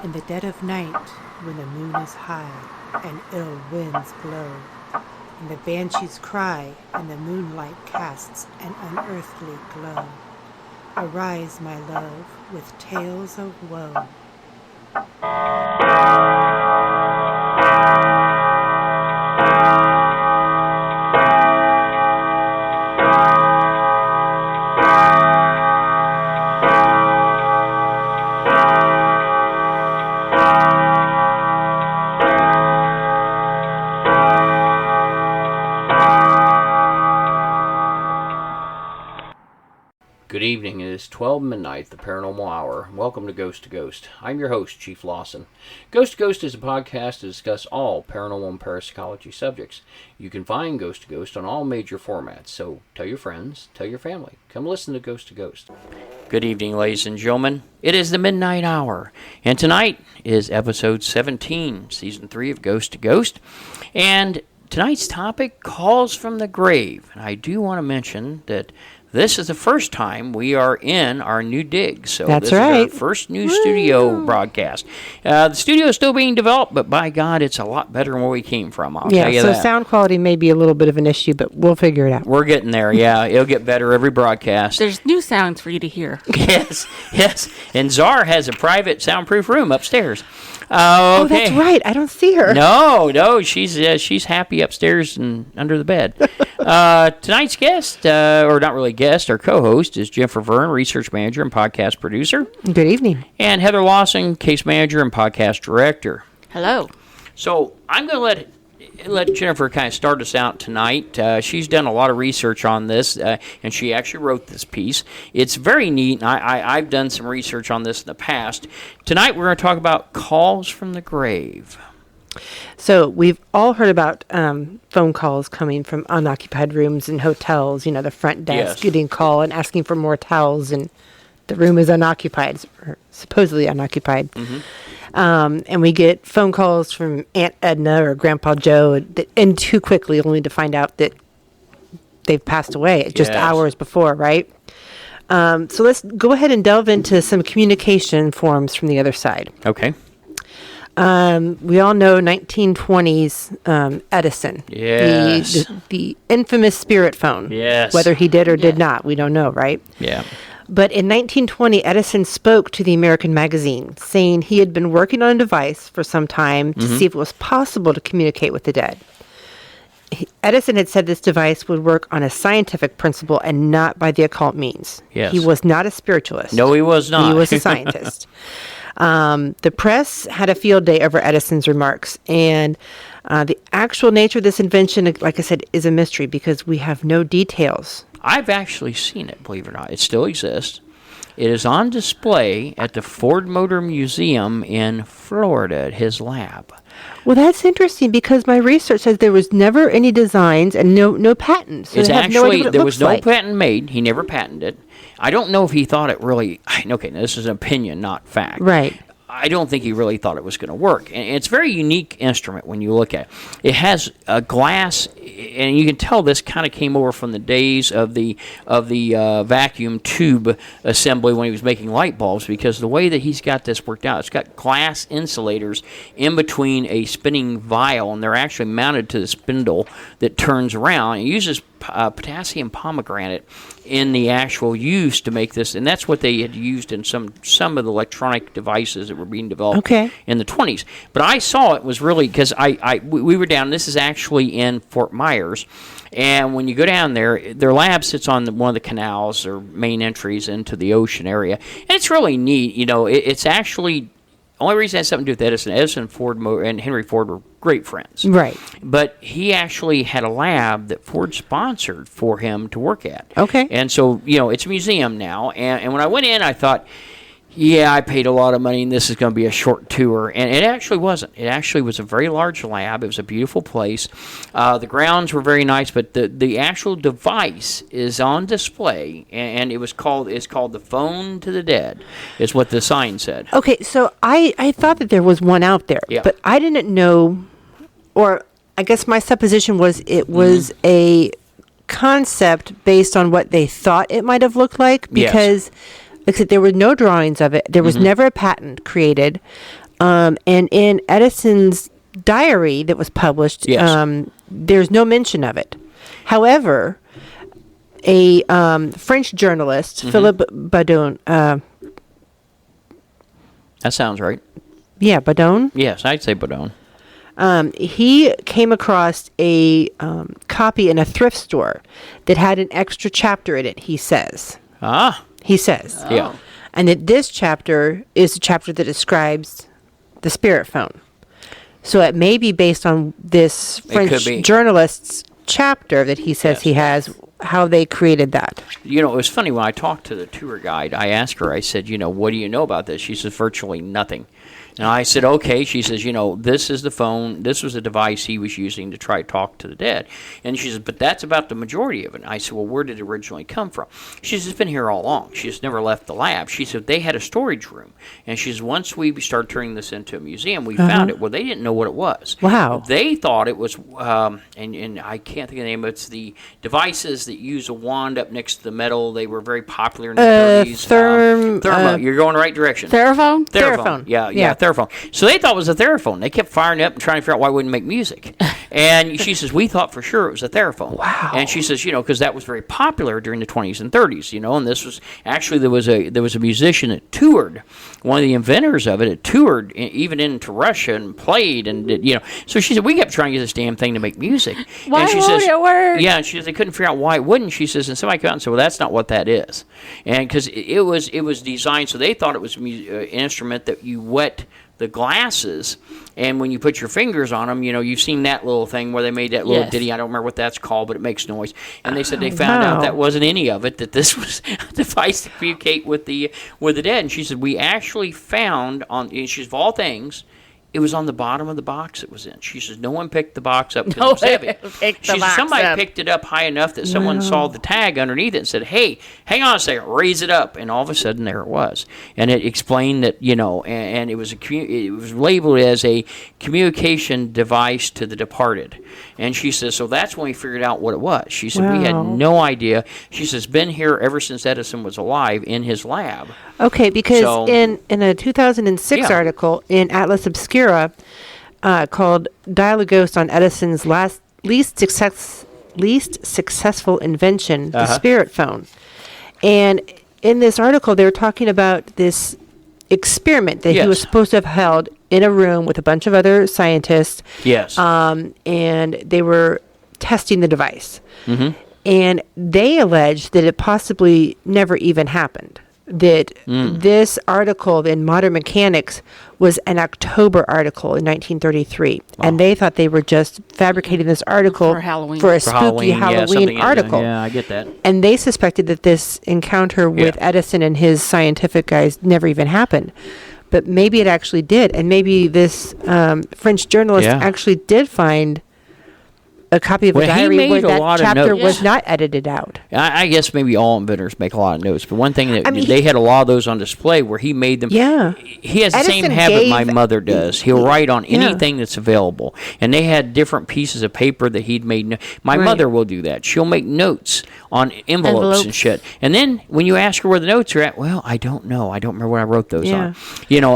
In the dead of night, when the moon is high and ill winds blow, and the banshees cry and the moonlight casts an unearthly glow, arise, my love, with tales of woe. Good evening. It is 12 midnight, the paranormal hour. Welcome to Ghost to Ghost. I'm your host, Chief Lawson. Ghost to Ghost is a podcast to discuss all paranormal and parapsychology subjects. You can find Ghost to Ghost on all major formats, so tell your friends, tell your family. Come listen to Ghost to Ghost. Good evening, ladies and gentlemen. It is the midnight hour, and tonight is episode 17, season 3 of Ghost to Ghost. And tonight's topic, calls from the grave. And I do want to mention that this is the first time we are in our new dig. So That's this right. is our first new studio broadcast. The studio is still being developed, but by God, it's a lot better than where we came from. I'll tell you so that. Sound quality may be a little bit of an issue, but we'll figure it out. We're getting there, yeah. It'll get better every broadcast. There's new sounds for you to hear. Yes. And Zar has a private soundproof room upstairs. Oh, Okay. that's right. I don't see her. No, she's happy upstairs and under the bed. Tonight's guest, or not really guest, our co-host is Jennifer Verne, research manager and podcast producer. Good evening. And Heather Lawson, case manager and podcast director. Hello. So I'm going to let Jennifer kind of start us out tonight. She's done a lot of research on this, and she actually wrote this piece. It's very neat, and I've done some research on this in the past. Tonight we're going to talk about calls from the grave. So we've all heard about phone calls coming from unoccupied rooms in hotels, the front desk getting a call and asking for more towels, and the room is unoccupied, or supposedly unoccupied. Mm-hmm. And we get phone calls from Aunt Edna or Grandpa Joe that end too quickly, only to find out that they've passed away just hours before, right? So let's go ahead and delve into some communication forms from the other side. Okay. We all know 1920s Edison. Yes. The infamous spirit phone. Yes. Whether he did or did not, we don't know, right? Yeah. But in 1920, Edison spoke to the American magazine, saying he had been working on a device for some time to see if it was possible to communicate with the dead. Edison had said this device would work on a scientific principle and not by the occult means. Yes. He was not a spiritualist. No, he was not. He was a scientist. The press had a field day over Edison's remarks, and the actual nature of this invention, like I said, is a mystery because we have no details. I've actually seen it, believe it or not. It still exists. It is on display at the Ford Motor Museum in Florida at his lab. Well, that's interesting because my research says there was never any designs and no patents. So It's actually, there was no like. patent made. He never patented it. I don't know if he thought it really, okay, now this is an opinion, not fact. Right. I don't think he really thought it was going to work. And it's a very unique instrument when you look at it. It has a glass, and you can tell this kind of came over from the days of the vacuum tube assembly when he was making light bulbs, because the way that he's got this worked out, it's got glass insulators in between a spinning vial, and they're actually mounted to the spindle that turns around. It uses potassium pomegranate in the actual use to make this, and that's what they had used in some of the electronic devices that were being developed in the 20s. But I saw it was really, because we were down, this is actually in Fort Myers, and when you go down there, their lab sits on one of the canals or main entries into the ocean area, and it's really neat. It's actually, only reason it has something to do with Edison, Ford, and Henry Ford were great friends. Right. But he actually had a lab that Ford sponsored for him to work at. Okay. And so, it's a museum now. And when I went in, I thought, yeah, I paid a lot of money, and this is going to be a short tour. And it actually wasn't. It actually was a very large lab. It was a beautiful place. The grounds were very nice, but the actual device is on display, and it's called the phone to the dead, is what the sign said. Okay, so I thought that there was one out there, but I didn't know, or I guess my supposition was it was a concept based on what they thought it might have looked like, because... Like I said, there were no drawings of it. There was never a patent created. And in Edison's diary that was published, there's no mention of it. However, a French journalist, Philippe Baudon. That sounds right. Yeah, Baudon? Yes, I'd say Baudon. He came across a copy in a thrift store that had an extra chapter in it, he says. He says. Yeah. And that this chapter is a chapter that describes the spirit phone. So it may be based on this French journalist's chapter that he says he has, how they created that. You know, it was funny when I talked to the tour guide. I asked her, I said, you know, what do you know about this? She says, virtually nothing. And I said, okay. She says, you know, this is the phone. This was a device he was using to try to talk to the dead. And she says, but that's about the majority of it. And I said, well, where did it originally come from? She says, it's been here all along. She just never left the lab. She said, they had a storage room. And she says, once we started turning this into a museum, we found it. Well, they didn't know what it was. Wow. They thought it was, and I can't think of the name, but it's the devices that use a wand up next to the metal. They were very popular in the 30s. Thermo. You're going the right direction. Theraphone? Theraphone. Yeah. Theraphone. So they thought it was a theraphone. They kept firing up and trying to figure out why it wouldn't make music. And she says, we thought for sure it was a theraphone. Wow. And she says, you know, because that was very popular during the 20s and 30s, you know, and this was, actually there was a musician that toured, one of the inventors of it, toured even into Russia and played and did, you know. So she said, we kept trying to get this damn thing to make music. Why and she won't it work? Yeah, and she says, they couldn't figure out why it wouldn't. She says, and somebody came out and said, well, that's not what that is. And because it was designed, so they thought it was an instrument that you wet the glasses, and when you put your fingers on them, you know, you've seen that little thing where they made that little ditty. I don't remember what that's called, but it makes noise. And they said they found out that wasn't any of it, that this was a device to communicate with the dead. And she said, we actually found on, she says, of all things, it was on the bottom of the box it was in. She says, no one picked the box up because it was heavy. She says, somebody picked it up high enough that someone saw the tag underneath it and said, hey, hang on a second, raise it up. And all of a sudden, there it was. And it explained that, you know, and it was labeled as a communication device to the departed. And she says, so that's when we figured out what it was. She said, we had no idea. She says, been here ever since Edison was alive in his lab. Okay, because in a 2006 article in Atlas Obscura called Dialogos on Edison's least successful invention, the spirit phone. And in this article, they were talking about this experiment that he was supposed to have held in a room with a bunch of other scientists. Yes. And they were testing the device. Mm-hmm. And they alleged that it possibly never even happened. That this article in Modern Mechanics was an October article in 1933. And they thought they were just fabricating this article for a spooky Halloween article. Yeah, I get that. And they suspected that this encounter with Edison and his scientific guys never even happened. But maybe it actually did. And maybe this French journalist actually did find a copy of a diary where that chapter was not edited out. I guess maybe all inventors make a lot of notes, but one thing that they had a lot of those on display where he made them. Yeah. He has Edison the same habit my mother does. He'll write on anything that's available. And they had different pieces of paper that he'd made. My mother will do that. She'll make notes on envelopes and shit. And then when you ask her where the notes are at, well, I don't know. I don't remember when I wrote those on. You know,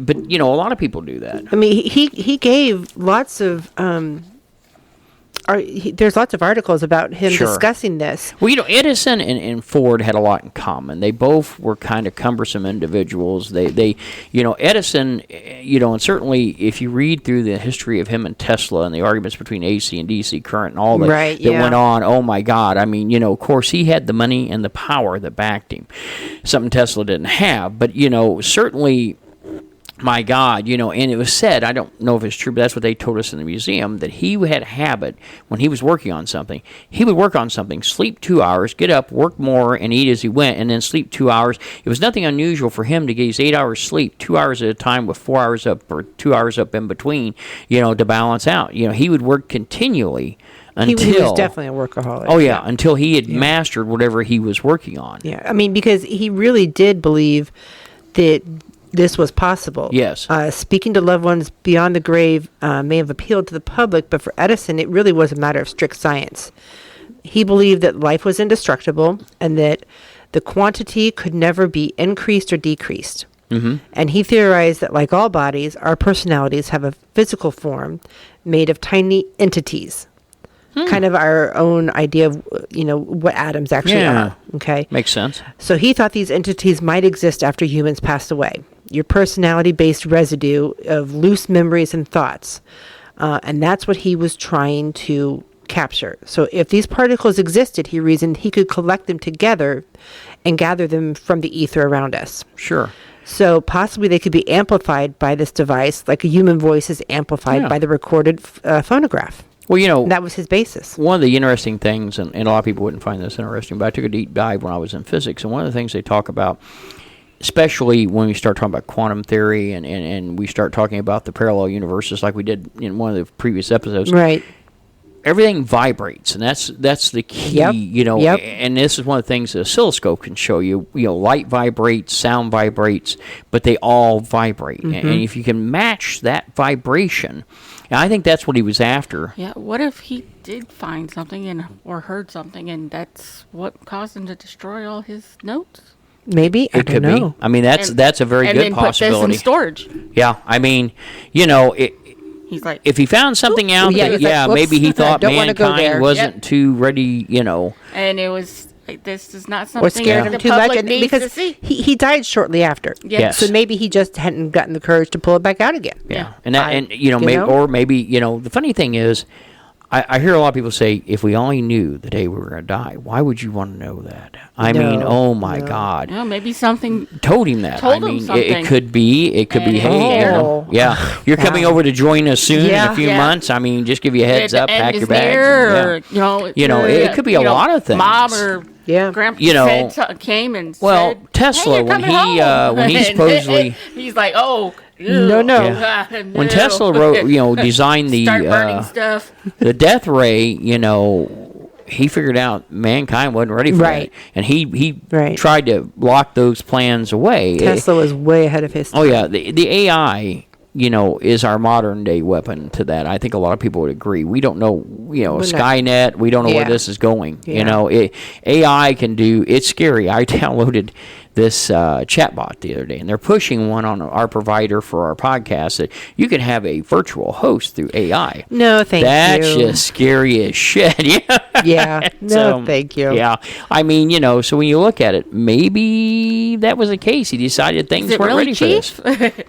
but you know, a lot of people do that. I mean, he gave lots of there's lots of articles about him discussing this. Well, you know, Edison and Ford had a lot in common. They both were kind of cumbersome individuals. They you know, Edison, you know, and certainly if you read through the history of him and Tesla and the arguments between AC and DC current and all that went on, oh my God. I mean, you know, of course he had the money and the power that backed him. Something Tesla didn't have. But, you know, certainly, my God, you know, and it was said, I don't know if it's true, but that's what they told us in the museum, that he had a habit when he was working on something. He would work on something, sleep 2 hours, get up, work more, and eat as he went, and then sleep 2 hours. It was nothing unusual for him to get his 8 hours sleep, 2 hours at a time with 4 hours up or 2 hours up in between, you know, to balance out. You know, he would work continually until... He was definitely a workaholic. Oh, yeah, until he had mastered whatever he was working on. Yeah, I mean, because he really did believe that this was possible. Yes. Speaking to loved ones beyond the grave may have appealed to the public, but for Edison, it really was a matter of strict science. He believed that life was indestructible and that the quantity could never be increased or decreased. Mm-hmm. And he theorized that, like all bodies, our personalities have a physical form made of tiny entities. Kind of our own idea of, what atoms actually are. Okay. Makes sense. So he thought these entities might exist after humans passed away. Your personality-based residue of loose memories and thoughts. And that's what he was trying to capture. So if these particles existed, he reasoned he could collect them together and gather them from the ether around us. Sure. So possibly they could be amplified by this device, like a human voice is amplified by the recorded phonograph. Well, that was his basis. One of the interesting things, and a lot of people wouldn't find this interesting, but I took a deep dive when I was in physics, and one of the things they talk about, especially when we start talking about quantum theory and we start talking about the parallel universes like we did in one of the previous episodes. Right. Everything vibrates, and that's the key, and this is one of the things the oscilloscope can show you. Light vibrates, sound vibrates, but they all vibrate. And if you can match that vibration, and I think that's what he was after. Yeah, what if he did find something or heard something, and that's what caused him to destroy all his notes? Maybe. I don't know. Be. I mean, that's a very good possibility. Put this in storage. Yeah, I mean, He's like, if he found something out maybe he thought mankind wasn't too ready, And it was like, this is not something or scared him the too much, public and needs because to see. he died shortly after. Yes. So maybe he just hadn't gotten the courage to pull it back out again. Yeah. Maybe the funny thing is, I hear a lot of people say, if we only knew the day we were going to die, why would you want to know that? I mean, oh my God. Yeah, maybe something told him that. It could be, hey, you're coming over to join us soon in a few months. I mean, just give you a heads up, pack your bags. It could be a lot of things. Mom or grandpa came and said, Tesla, hey, when he supposedly... he's like, oh... No. Yeah. When Tesla designed Start burning stuff. the death ray, he figured out mankind wasn't ready for it, and he tried to lock those plans away. Tesla was way ahead of his time. Oh yeah, the AI, is our modern day weapon to that. I think a lot of people would agree. We don't know, Skynet. We don't know where this is going. Yeah. AI can do. It's scary. I downloaded this chatbot the other day, and they're pushing one on our provider for our podcast that you can have a virtual host through AI. No, thank you. That's just scary as shit. Yeah. No, thank you. Yeah. I mean, so when you look at it, maybe that was the case. He decided things weren't ready for this.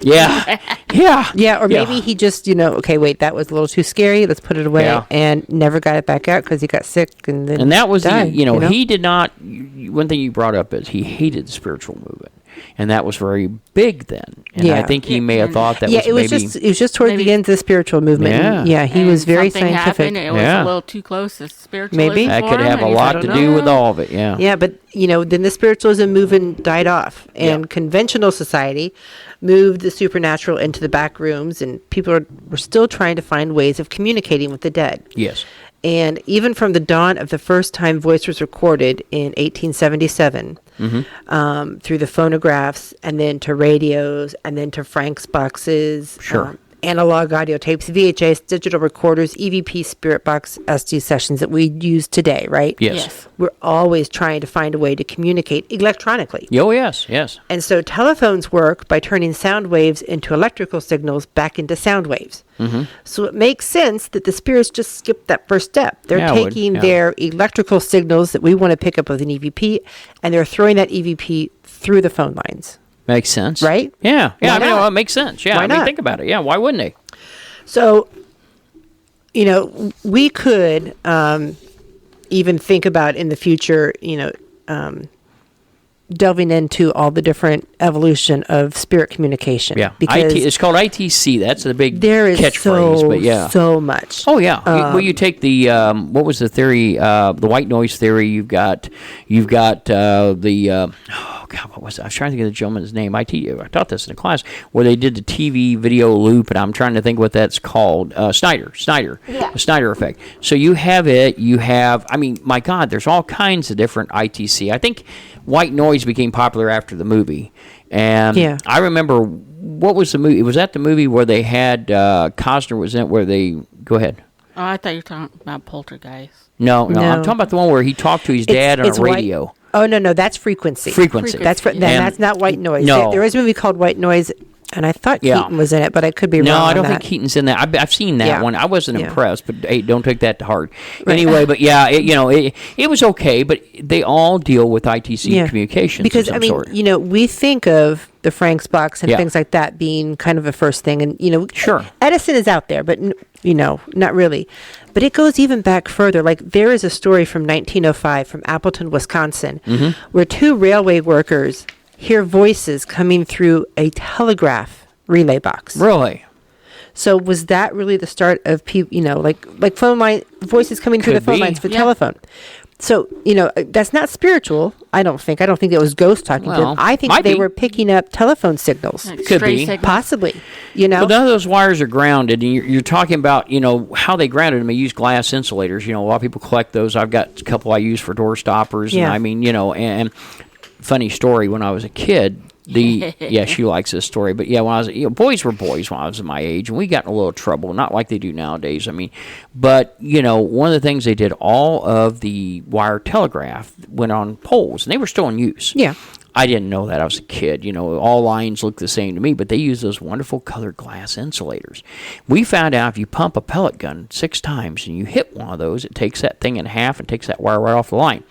Yeah. Yeah. Yeah, or maybe he just, okay, wait, that was a little too scary. Let's put it away, and never got it back out because he got sick and then that was died, he did not. One thing you brought up is he hated the spiritual movement, and that was very big then. And I think he may have thought that it was just toward the end of the spiritual movement. Yeah, he was very scientific. Happened, it was a little too close to spiritualism. Maybe that could have a lot to do with all of it. Yeah, but then the spiritualism movement died off, and conventional society moved the supernatural into the back rooms, and people were still trying to find ways of communicating with the dead. Yes. And even from the dawn of the first time voice was recorded in 1877, through the phonographs, and then to radios, and then to Frank's boxes, analog audio tapes, VHS, digital recorders, EVP, Spirit Box, SD sessions that we use today, right? Yes. We're always trying to find a way to communicate electronically. Oh, yes. And so telephones work by turning sound waves into electrical signals back into sound waves. So it makes sense that the spirits just skipped that first step. They're taking their electrical signals that we want to pick up with an EVP, and they're throwing that EVP through the phone lines. Makes sense. Right? Yeah. Why not? It makes sense. Yeah. Why not? Think about it. Yeah. Why wouldn't they? So, we could even think about in the future, delving into all the different evolution of spirit communication. Yeah. Because it's called ITC. That's the big there is catchphrase. so much. Oh, yeah. You take the, what was the theory, the white noise theory. You've got what was it? I was trying to think of the gentleman's name. I taught this in a class where they did the TV video loop, and I'm trying to think what that's called. Snyder. Yeah. The Snyder effect. So you have, my God, there's all kinds of different ITC. I think white noise became popular after the movie. And I remember, what was the movie? Was that the movie where they had, Costner was in it, where they, go ahead. Oh, I thought you were talking about Poltergeist. No, I'm talking about the one where he talked to his dad on a radio. Oh, no, that's frequency. Frequency. That's not white noise. No. There is a movie called White Noise, and I thought Keaton was in it, but I could be wrong. No, I don't on think that. Keaton's in that. I've seen that one. I wasn't impressed, but hey, don't take that to heart. Right. Anyway, but yeah, it was okay, but they all deal with ITC communications because of some sort. we think of the Frank's box and things like that being kind of a first thing, and sure, Edison is out there, but not really. But it goes even back further. Like there is a story from 1905 from Appleton, Wisconsin, where 2 railway workers hear voices coming through a telegraph relay box. Really? So was that really the start of people, like phone line voices coming through the phone lines for telephone? So, that's not spiritual, I don't think. I don't think it was ghosts talking to them. I think they were picking up telephone signals. Like Could be. signals. Possibly, But none of those wires are grounded, and you're talking about, how they grounded them. They use glass insulators. A lot of people collect those. I've got a couple I use for door stoppers. Yeah. And I mean, and funny story, when I was a kid, she likes this story, but when I was, boys were boys when I was my age, and we got in a little trouble, not like they do nowadays. I mean, but one of the things they did, all of the wire telegraph went on poles, and they were still in use. Yeah. I didn't know that. I was a kid. All lines look the same to me, but they use those wonderful colored glass insulators. We found out if you pump a pellet gun 6 times and you hit one of those, it takes that thing in half and takes that wire right off the line.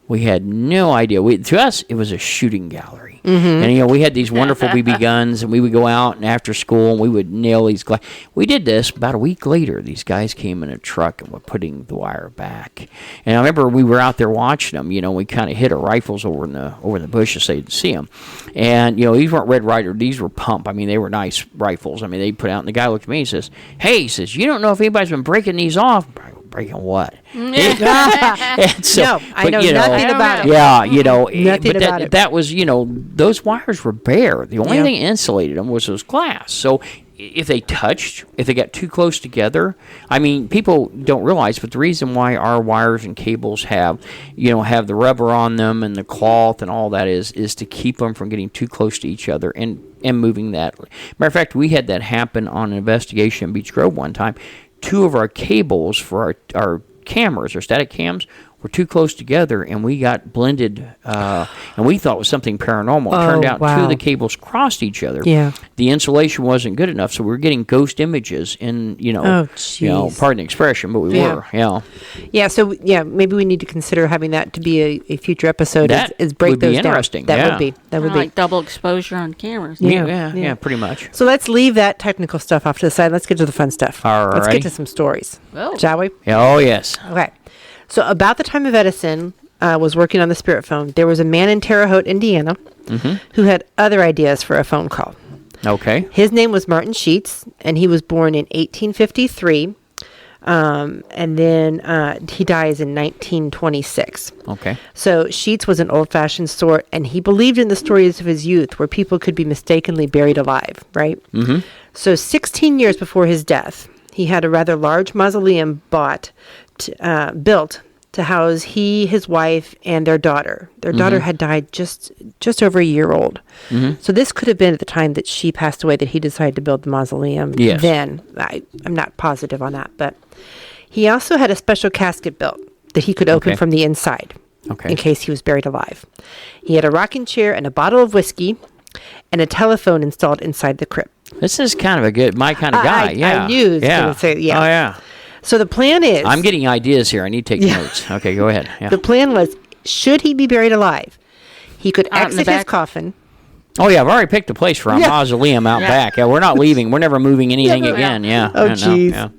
We had no idea. To us, it was a shooting gallery. And, we had these wonderful BB guns, and we would go out and after school, and we would nail these glass. We did this. About a week later, these guys came in a truck and were putting the wire back. And I remember we were out there watching them. We kind of hid our rifles over in the bushes so you could see them. And, these weren't Red Ryder. These were pump. I mean, they were nice rifles. I mean, they put out, and the guy looked at me and says, "Hey," he says, "you don't know if anybody's been breaking these off." Breaking what? And so, No, I know nothing about it. Yeah, Nothing but about it. that was, those wires were bare. The only thing insulated them was those glass. So if they touched, if they got too close together, I mean, people don't realize, but the reason why our wires and cables have the rubber on them and the cloth and all that is to keep them from getting too close to each other and moving that. Matter of fact, we had that happen on an investigation in Beach Grove one time. 2 of our cables for our cameras, our static cams, were too close together, and we got blended, and we thought it was something paranormal. It turned out 2 of the cables crossed each other. Yeah. The insulation wasn't good enough, so we were getting ghost images in, pardon the expression, but we were. Yeah, so, maybe we need to consider having that to be a future episode. That is break would those be interesting. down. That would be. Like double exposure on cameras. Yeah, pretty much. So let's leave that technical stuff off to the side. Let's get to the fun stuff. All right. Let's get to some stories. Oh. Shall we? Oh, yes. Okay. So about the time of Edison was working on the spirit phone, there was a man in Terre Haute, Indiana, who had other ideas for a phone call. Okay. His name was Martin Sheets, and he was born in 1853, and then he dies in 1926. Okay. So Sheets was an old-fashioned sort, and he believed in the stories of his youth where people could be mistakenly buried alive, right? Mm-hmm. So 16 years before his death, he had a rather large mausoleum built to house he, his wife, and their daughter. Their daughter had died just over a year old. Mm-hmm. So this could have been at the time that she passed away that he decided to build the mausoleum. Yes. Then. I'm not positive on that. But he also had a special casket built that he could open from the inside in case he was buried alive. He had a rocking chair and a bottle of whiskey and a telephone installed inside the crypt. This is kind of my kind of guy. I knew he was going to say, Oh, yeah. So the plan is... I'm getting ideas here. I need to take notes. Okay, go ahead. Yeah. The plan was, should he be buried alive, he could exit his coffin. Oh, yeah, I've already picked a place for a mausoleum out back. Yeah, we're not leaving. We're never moving anything again. Yeah. Oh, jeez.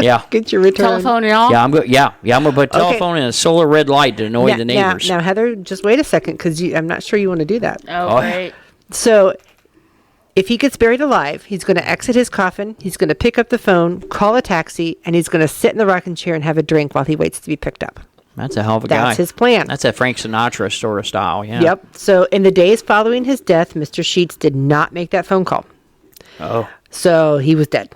Yeah. Get your return. Telephone and all? Yeah, I'm going to put telephone and a solar red light to annoy the neighbors. Now, Heather, just wait a second, because I'm not sure you want to do that. Oh, right. So... if he gets buried alive, he's going to exit his coffin, he's going to pick up the phone, call a taxi, and he's going to sit in the rocking chair and have a drink while he waits to be picked up. That's a hell of a guy. That's his plan. That's a Frank Sinatra sort of style, yeah. Yep. So in the days following his death, Mr. Sheets did not make that phone call. Oh. So he was dead.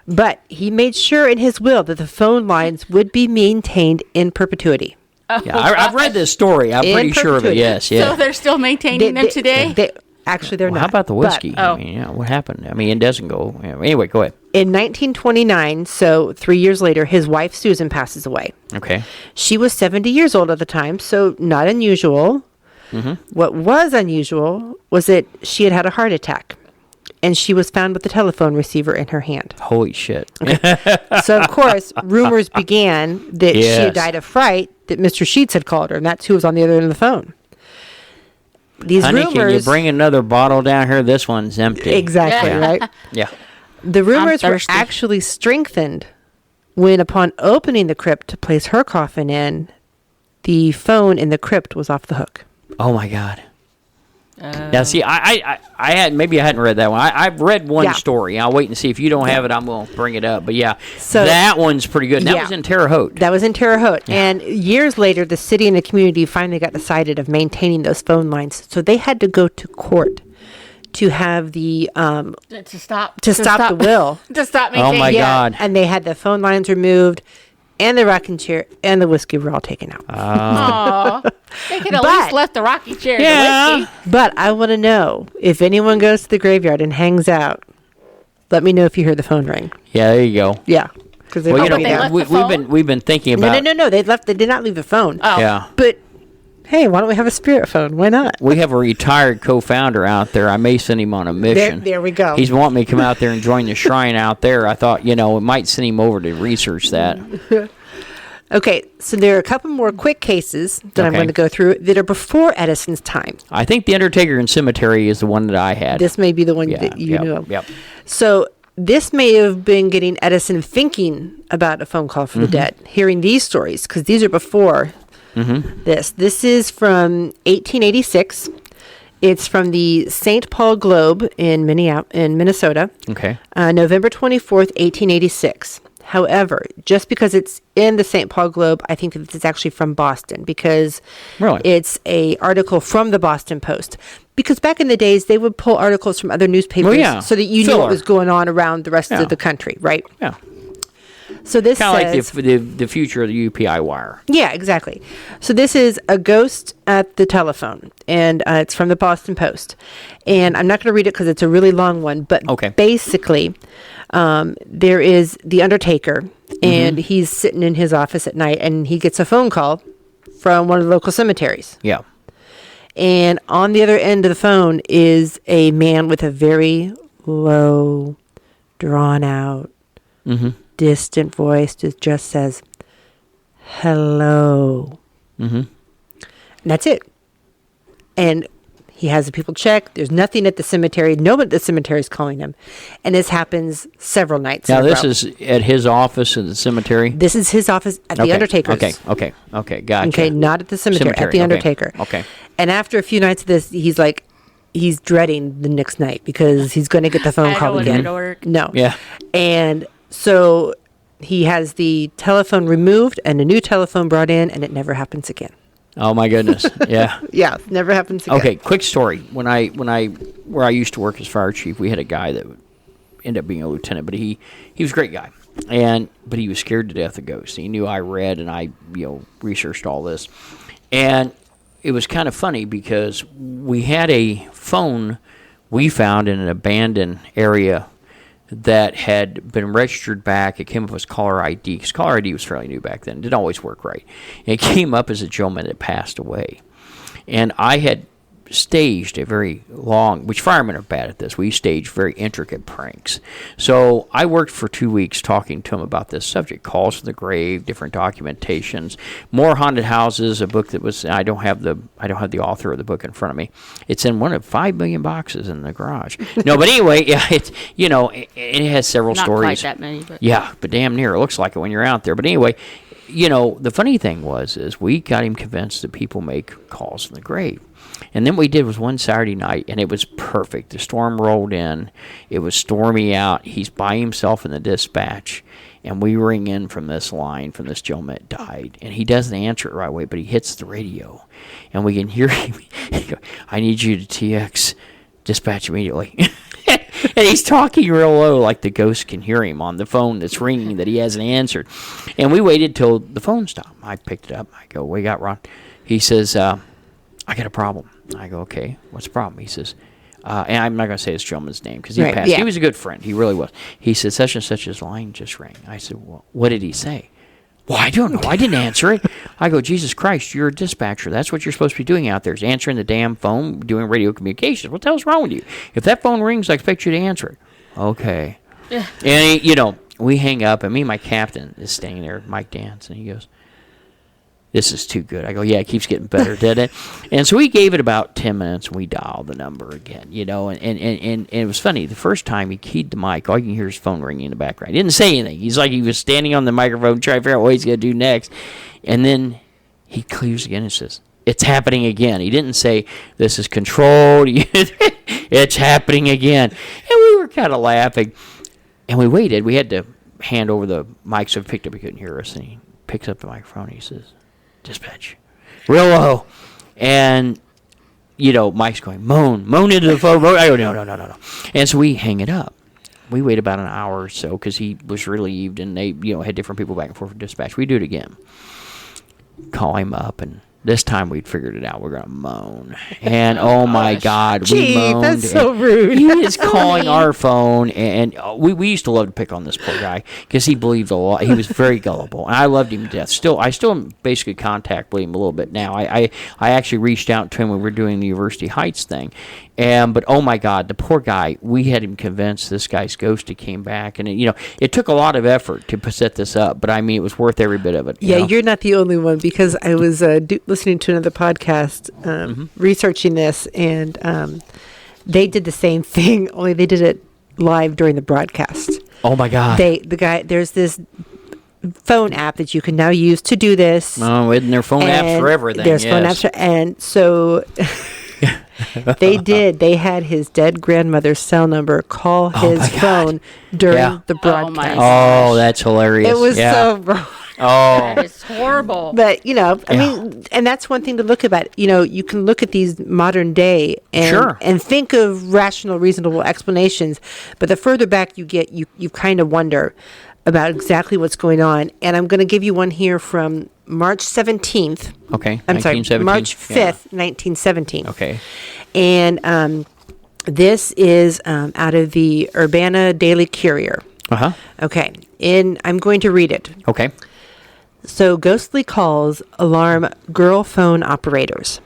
But he made sure in his will that the phone lines would be maintained in perpetuity. Yeah, I've read this story. I'm pretty sure of it, yes. Yeah. So they're still maintaining them today? Actually, they're not. How about the whiskey? But, I mean, what happened? I mean, it doesn't go. Anyway, go ahead. In 1929, so 3 years later, his wife Susan passes away. Okay. She was 70 years old at the time, so not unusual. What was unusual was that she had a heart attack, and she was found with the telephone receiver in her hand. Holy shit. So, of course, rumors began that she Yes. had died of fright, that Mr. Sheets had called her, and that's who was on the other end of the phone. These Honey, rumors... can you bring another bottle down here? This one's empty. Exactly, Yeah. right? Yeah. The rumors were thirsty. actually strengthened when, upon opening the crypt to place her coffin in, the phone in the crypt was off the hook. Oh my God. Now, see, I hadn't read that one. I've read one Yeah. story. I'll wait and see if you don't have it. I'm going to bring it up. But yeah, So- that one's pretty good. And that Yeah. was in Terre Haute. That was in Terre Haute. And years later, the city and the community finally got decided of maintaining those phone lines. So they had to go to court to have the To stop the will. to stop me. Oh my God. And they had the phone lines removed, and the rocking chair and the whiskey were all taken out. Aw. They could at But- least left the rocking chair. Yeah. And the whiskey. But I want to know, if anyone goes to the graveyard and hangs out, let me know if you hear the phone ring. Yeah, there you go. Yeah. Because Well, you know, but they left the we've phone? been thinking No, about. no. They did not leave the phone. Oh. Yeah. But hey, why don't we have a spirit phone? Why not? We have a retired co-founder out there. I may send him on a mission. There we go. He's wanting me to come out there and join the shrine out there. I thought, it might send him over to research that. Okay, so there are a couple more quick cases that I'm Okay. going to go through that are before Edison's time. I think the Undertaker in Cemetery is the one that I had. This may be the one yeah, that you know. Yep. So this may have been getting Edison thinking about a phone call from the dead, hearing these stories, because these are before this. This is from 1886. It's from the St. Paul Globe in Minnesota, Okay. November 24th, 1886. However, just because it's in the St. Paul Globe, I think that it's actually from Boston, because Really? it's a article from the Boston Post. Because back in the days, they would pull articles from other newspapers Well, yeah. so that you knew Filler. what was going on around the rest Yeah. of the country, right? Yeah. So this Kind of says, like the future of the UPI wire. yeah, exactly. So this is a ghost at the telephone, and it's from the Boston Post. And I'm not going to read it because it's a really long one, but Okay. basically, there is the Undertaker, and he's sitting in his office at night, and he gets a phone call from one of the local cemeteries. Yeah. And on the other end of the phone is a man with a very low, drawn out, distant voice that just says, hello. And that's it. And he has the people check. There's nothing at the cemetery. Nobody at the cemetery is calling him. And this happens several nights Now in a this row. is at his office in the cemetery. This is his office at Okay. the Undertaker's. Okay. Gotcha. Okay, not at the cemetery, at Cemetery, the okay. Undertaker. Okay. And after a few nights of this, he's dreading the next night because he's going to get the phone I don't call want again. it to work. No. Yeah. And so he has the telephone removed and a new telephone brought in, and it never happens again. Oh my goodness. Yeah. Yeah, never happens again. Okay, quick story. Where I used to work as fire chief, we had a guy that would end up being a lieutenant, but he was a great guy, but he was scared to death of ghosts. He knew I read and I researched all this, and it was kind of funny because we had a phone we found in an abandoned area that had been registered back. It came up as caller ID, because caller ID was fairly new back then. It didn't always work right. And it came up as a gentleman that passed away. And I had staged a very long, which firemen are bad at this, we staged very intricate pranks. So I worked for 2 weeks talking to him about this subject, calls from the grave, different documentations, more haunted houses, a book that was, I don't have the author of the book in front of me. It's in one of 5 million boxes in the garage. No, but anyway, yeah, it has several Not stories. quite that many, but Yeah, but damn near. It looks like it when you're out there. But anyway, the funny thing is we got him convinced that people make calls from the grave. And then what we did was one Saturday night, and it was perfect. The storm rolled in. It was stormy out. He's by himself in the dispatch. And we ring in from this line from this gentleman that died. And he doesn't answer it right away, but he hits the radio. And we can hear him. Go, I need you to TX dispatch immediately. And he's talking real low, like the ghost can hear him on the phone that's ringing that he hasn't answered. And we waited till the phone stopped. I picked it up. I go, "We got Ron." He says, "I got a problem." I go, "Okay, what's the problem?" He says, and I'm not going to say this gentleman's name because he Right, passed. yeah. He was a good friend. He really was. He said, such and such's line just rang. I said, well, what did he say? Well, I don't know. I didn't answer it. I go, Jesus Christ, you're a dispatcher. That's what you're supposed to be doing out there, is answering the damn phone, doing radio communications. What the hell's wrong with you? If that phone rings, I expect you to answer it. Okay. Yeah. And, we hang up, and me and my captain is standing there, Mike Dance, and he goes, this is too good. I go, yeah, it keeps getting better, did it? And so we gave it about 10 minutes, and we dialed the number again, and it was funny. The first time he keyed the mic, all you can hear is phone ringing in the background. He didn't say anything. He's like he was standing on the microphone trying to figure out what he's going to do next. And then he clears again and says, it's happening again. He didn't say, this is controlled. It's happening again. And we were kind of laughing. And we waited. We had to hand over the mic, so he picked up. He couldn't hear us. And he picks up the microphone. And he says, dispatch, real low. And, Mike's going, moan into the phone. I go, no. And so we hang it up. We wait about an hour or so because he was relieved, and they, had different people back and forth for dispatch. We do it again. Call him up, and this time we'd figured it out. We're going to moan. And, oh, my God, we moaned. That's so rude. He was calling our phone, and we used to love to pick on this poor guy because he believed a lot. He was very gullible, and I loved him to death. I still am basically in contact with him a little bit now. I actually reached out to him when we were doing the University Heights thing. But oh my God, the poor guy, we had him convinced this guy's ghost came back. And, it took a lot of effort to set this up, but I mean, it was worth every bit of it. Yeah, you're not the only one, because I was listening to another podcast, researching this, and they did the same thing, only they did it live during the broadcast. Oh my God. There's this phone app that you can now use to do this. Oh, isn't there phone apps for everything? There's phone apps, and so... They had his dead grandmother's cell number call his phone during the broadcast. Oh, that's hilarious. It was so wrong. Oh, That is horrible. But, I mean, and that's one thing to look at. You can look at these modern day and think of rational, reasonable explanations. But the further back you get, you kind of wonder about exactly what's going on. And I'm going to give you one here from March 17th. Okay. I'm sorry, March 5th, 1917. Okay. And this is out of the Urbana Daily Courier. Uh-huh. Okay. I'm going to read it. Okay. So, ghostly calls alarm girl phone operators.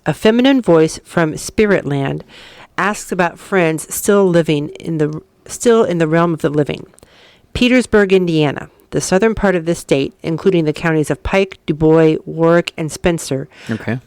A feminine voice from Spirit Land asks about friends still in the realm of the living. Petersburg, Indiana, the southern part of the state, including the counties of Pike, DuBois, Warwick, and Spencer,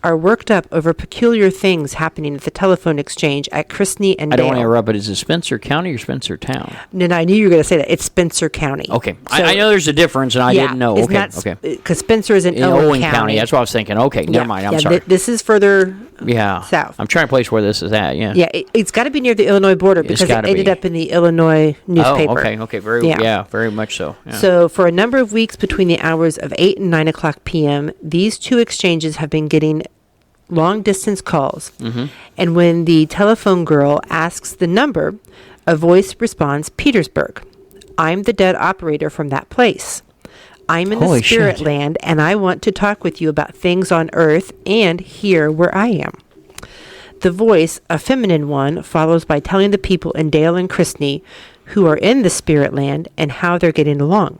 are worked up over peculiar things happening at the telephone exchange at Christney and Dale. I don't want to interrupt, but is it Spencer County or Spencer Town? No, I knew you were going to say that. It's Spencer County. Okay. So, I know there's a difference, and I didn't know. Okay. Because Spencer is in Owen County. County. That's what I was thinking. Okay, never mind. I'm sorry. This is further south. I'm trying to place where this is at, yeah. Yeah, it's got to be near the Illinois border because it ended up in the Illinois newspaper. Oh, okay. Very much so. Yeah. So for a number of weeks between the hours of 8 and 9 o'clock p.m., these two exchanges have been getting long-distance calls. Mm-hmm. And when the telephone girl asks the number, a voice responds, Petersburg. I'm the dead operator from that place. I'm in the spirit land, and I want to talk with you about things on Earth and here where I am. The voice, a feminine one, follows by telling the people in Dale and Christney who are in the spirit land and how they're getting along.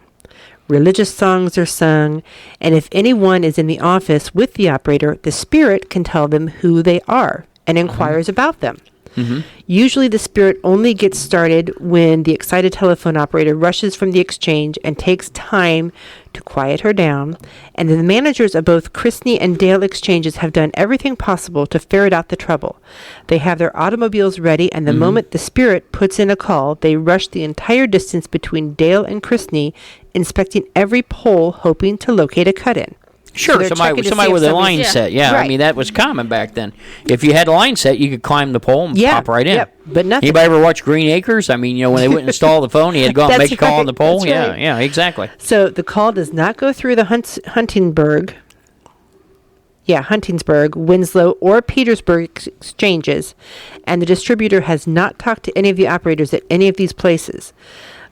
Religious songs are sung, and if anyone is in the office with the operator, the spirit can tell them who they are and inquires about them. Mm-hmm. Usually the spirit only gets started when the excited telephone operator rushes from the exchange and takes time to quiet her down, and the managers of both Christney and Dale exchanges have done everything possible to ferret out the trouble. They have their automobiles ready, and the moment the spirit puts in a call, they rush the entire distance between Dale and Christney, inspecting every pole, hoping to locate a cut-in. Sure, so somebody with a line set. Yeah, right. I mean, that was common back then. If you had a line set, you could climb the pole and pop right in. Yep, but nothing. Anybody ever watch Green Acres? I mean, when they wouldn't install the phone, you had to go out and make a call on the pole. That's yeah, exactly. So the call does not go through the Huntingsburg, Winslow, or Petersburg exchanges, and the distributor has not talked to any of the operators at any of these places.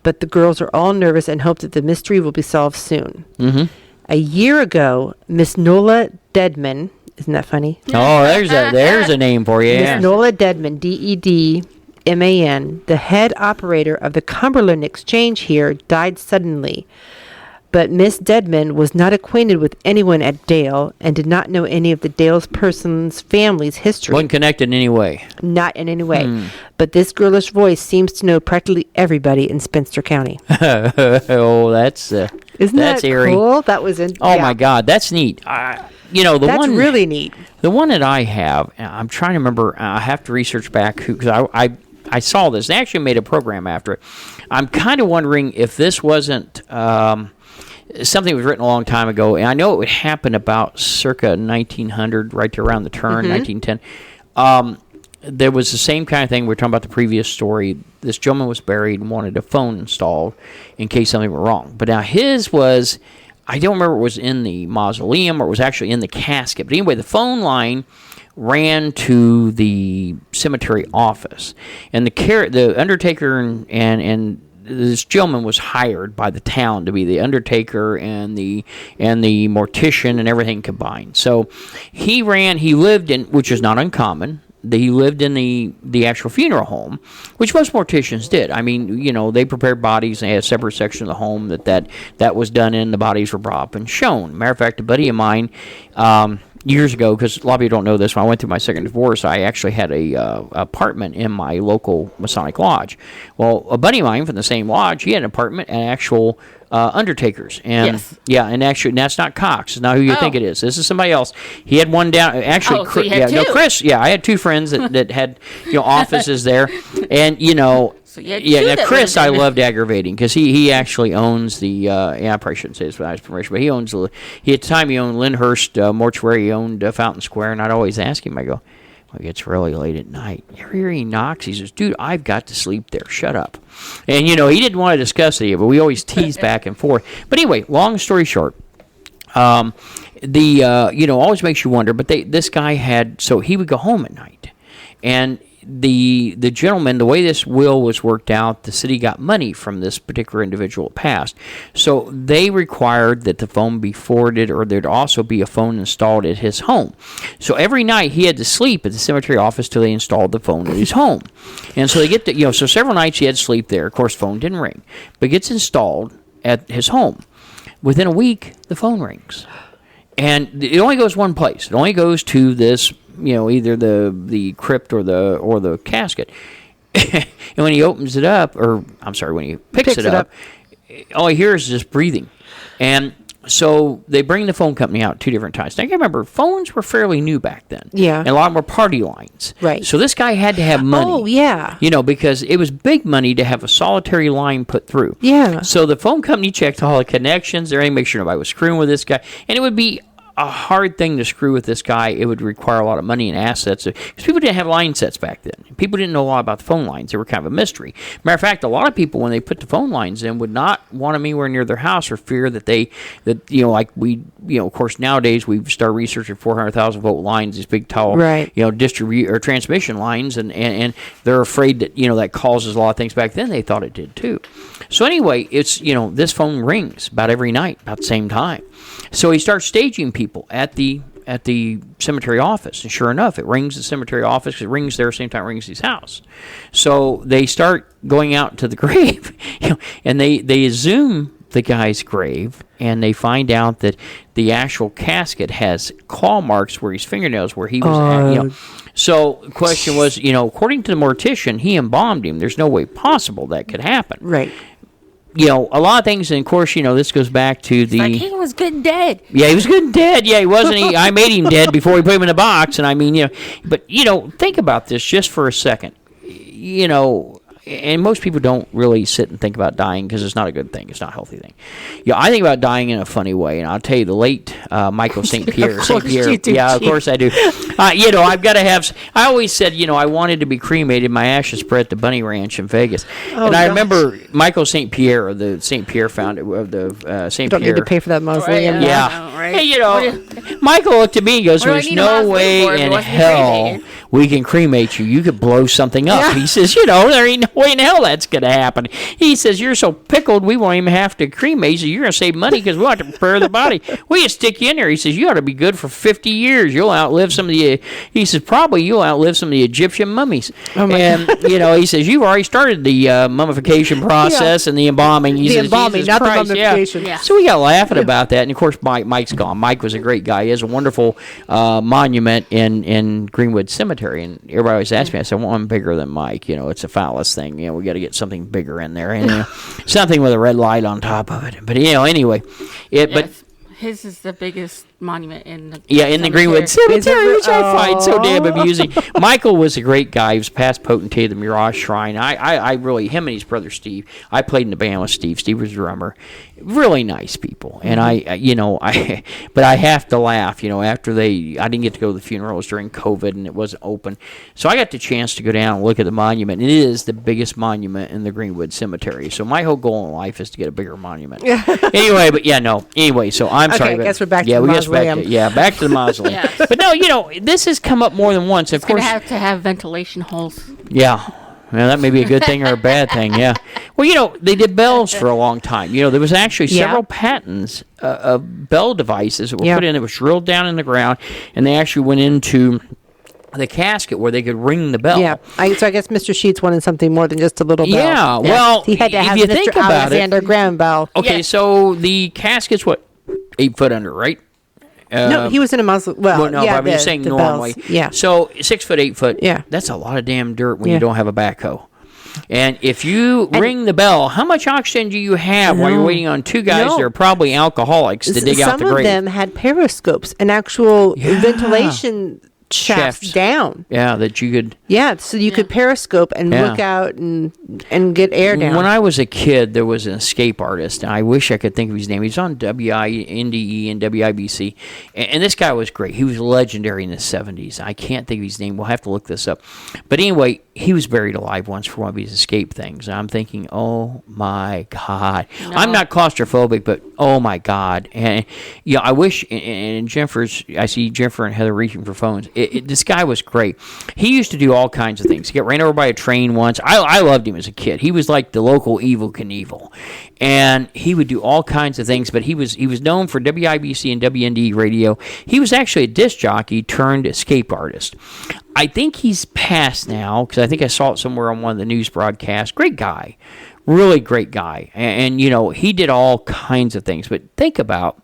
But the girls are all nervous and hope that the mystery will be solved soon. Mm-hmm. A year ago, Miss Nola Dedman Isn't that funny? Oh, there's a name for you. Yeah. Miss Nola Dedman, Dedman, the head operator of the Cumberland Exchange here, died suddenly. But Miss Dedman was not acquainted with anyone at Dale and did not know any of the Dale's person's family's history. Wasn't connected in any way. Not in any way. But this girlish voice seems to know practically everybody in Spencer County. Oh, that's Isn't that's that eerie. cool? That was in. Oh my God, that's neat. That's really neat. The one that I have, I'm trying to remember. I have to research back because I saw this. They actually made a program after it. I'm kind of wondering if this wasn't something that was written a long time ago, and I know it would happen about circa 1900, right there around the turn, 1910. There was the same kind of thing. We were talking about the previous story. This gentleman was buried and wanted a phone installed in case something went wrong. But now his was, I don't remember if it was in the mausoleum or it was actually in the casket. But anyway, the phone line ran to the cemetery office. And the undertaker and this gentleman was hired by the town to be the undertaker and the mortician and everything combined. So he lived in, which is not uncommon. He lived in the actual funeral home, which most morticians did. I mean, they prepared bodies. They had a separate section of the home that was done in. The bodies were brought up and shown. Matter of fact, a buddy of mine, years ago, because a lot of people don't know this, when I went through my second divorce, I actually had a apartment in my local Masonic lodge. Well, a buddy of mine from the same lodge, he had an apartment at actual undertakers. And yes. Yeah, and actually, that's not Cox. It's not who you think it is. This is somebody else. He had one down. Actually, so you had two. Chris. Yeah, I had two friends that had offices there, and So now Chris, I loved aggravating because he actually owns the. I probably shouldn't say this without his permission, but he owns at the time he owned Lyndhurst Mortuary. He owned Fountain Square, and I'd always ask him. I go, well, it gets really late at night. You ever hear he knocks? He says, "Dude, I've got to sleep there. Shut up." And he didn't want to discuss it, but we always tease back and forth. But anyway, long story short. Always makes you wonder. But this guy he would go home at night, and the gentleman, the way this will was worked out, the city got money from this particular individual that passed. So they required that the phone be forwarded, or there'd also be a phone installed at his home. So every night he had to sleep at the cemetery office till they installed the phone at his home. And so they get so several nights he had to sleep there. Of course, phone didn't ring, but it gets installed at his home. Within a week, the phone rings. And it only goes one place. It only goes to this, either the crypt or the casket. And when he opens it up, when he picks it up, all he hears is just breathing. And so they bring the phone company out 2 different times. Now, you remember, phones were fairly new back then. Yeah. And a lot of them were party lines. Right. So this guy had to have money. Oh, yeah. Because it was big money to have a solitary line put through. Yeah. So the phone company checked all the connections. They make sure nobody was screwing with this guy. And it would be a hard thing to screw with this guy. It would require a lot of money and assets because people didn't have line sets back then. People didn't know a lot about the phone lines. They were kind of a mystery. Matter of fact, a lot of people, when they put the phone lines in, would not want them anywhere near their house or fear that of course, nowadays we've started researching 400,000 volt lines, these big tall, right. Distribute or transmission lines, and they're afraid that that causes a lot of things. Back then they thought it did too. So anyway, it's this phone rings about every night about the same time. So he starts staging people at the cemetery office, and sure enough, it rings the cemetery office. It rings there, same time it rings his house. So they start going out to the grave, and they zoom the guy's grave, and they find out that the actual casket has claw marks where his fingernails where he was at. So the question was, according to the mortician, he embalmed him. There's no way possible that could happen. Right. A lot of things, and of course, this goes back to the... he was good and dead. Yeah, he was good and dead. Yeah, he wasn't. I made him dead before we put him in a box, and But, think about this just for a second. And most people don't really sit and think about dying because it's not a good thing. It's not a healthy thing. I think about dying in a funny way, and I'll tell you, the late Michael St. Pierre. Of course you do, yeah, of Chief. course I do. I've got to have. I always said, I wanted to be cremated. My ashes spread at the Bunny Ranch in Vegas, and I remember Michael St. Pierre, the St. Pierre founder of the St. Don't Pierre. need to pay for that mausoleum. Yeah. Right. Hey, Michael looked at me and goes, "There's no way in hell we can cremate you. You could blow something up." He says, "There ain't no way in hell that's going to happen." He says, "You're so pickled, we won't even have to cremate you. You're going to save money because we'll have to prepare the body. We can stick you in there." He says, "You ought to be good for 50 years. You'll outlive some of the." He says, "Probably you'll outlive some of the Egyptian mummies." He says, "You've already started the mummification process and the embalming." He says, embalming, not Christ, the mummification. Yeah. So we got laughing about that, and of course, Mike's gone. Mike was a great guy. He has a wonderful monument in Greenwood Cemetery, and everybody always asks me. I said, "Well, I'm bigger than Mike. It's a phallus thing. We got to get something bigger in there, and something with a red light on top of it." But anyway, but. His is the biggest monument in the in the Greenwood Cemetery, which I find so damn amusing. Michael was a great guy. He was past potentate of the Mirage Shrine. I really, him and his brother Steve, I played in the band with Steve. Steve was a drummer. Really nice people. And but I have to laugh, after I didn't get to go to the funerals during COVID and it wasn't open. So I got the chance to go down and look at the monument. It is the biggest monument in the Greenwood Cemetery. So my whole goal in life is to get a bigger monument. Anyway, so I'm sorry. I guess we're back to the mausoleum. Back to the mausoleum. Yes. But no, this has come up more than once. Of course, have to have ventilation holes. Yeah. Well, that may be a good thing or a bad thing, yeah. Well, they did bells for a long time. There was actually several patents of bell devices that were put in that was drilled down in the ground, and they actually went into the casket where they could ring the bell. Yeah. So I guess Mr. Sheets wanted something more than just a little bell. Yeah. Well, he had to have if you Mr. think about Alexander Graham bell. Okay, so the casket's 8 foot under, right? No, he was in a mausoleum. Well, no, but I'm saying normally. Bells. Yeah. So 6 foot, 8 foot. Yeah. That's a lot of damn dirt when you don't have a backhoe. And if you ring the bell, how much oxygen do you have while you're waiting on two guys that are probably alcoholics to dig out the grave? Some of them had periscopes and actual ventilation shafts down. Yeah, that you could... Yeah, so you could periscope and look out and get air down. When I was a kid, there was an escape artist, and I wish I could think of his name. He was on WINDE and WIBC, and this guy was great. He was legendary in the 70s. I can't think of his name. We'll have to look this up. But anyway, he was buried alive once for one of his escape things. And I'm thinking, oh, my God. No. I'm not claustrophobic, but oh, my God. And, I wish, and I see Jennifer and Heather reaching for phones. This guy was great. He used to do all kinds of things. He got ran over by a train once. I loved him as a kid. He was like the local Evel Knievel. And he would do all kinds of things, but he was known for WIBC and WND radio. He was actually a disc jockey turned escape artist. I think he's passed now, because I think I saw it somewhere on one of the news broadcasts. Great guy. Really great guy. And he did all kinds of things. But think about,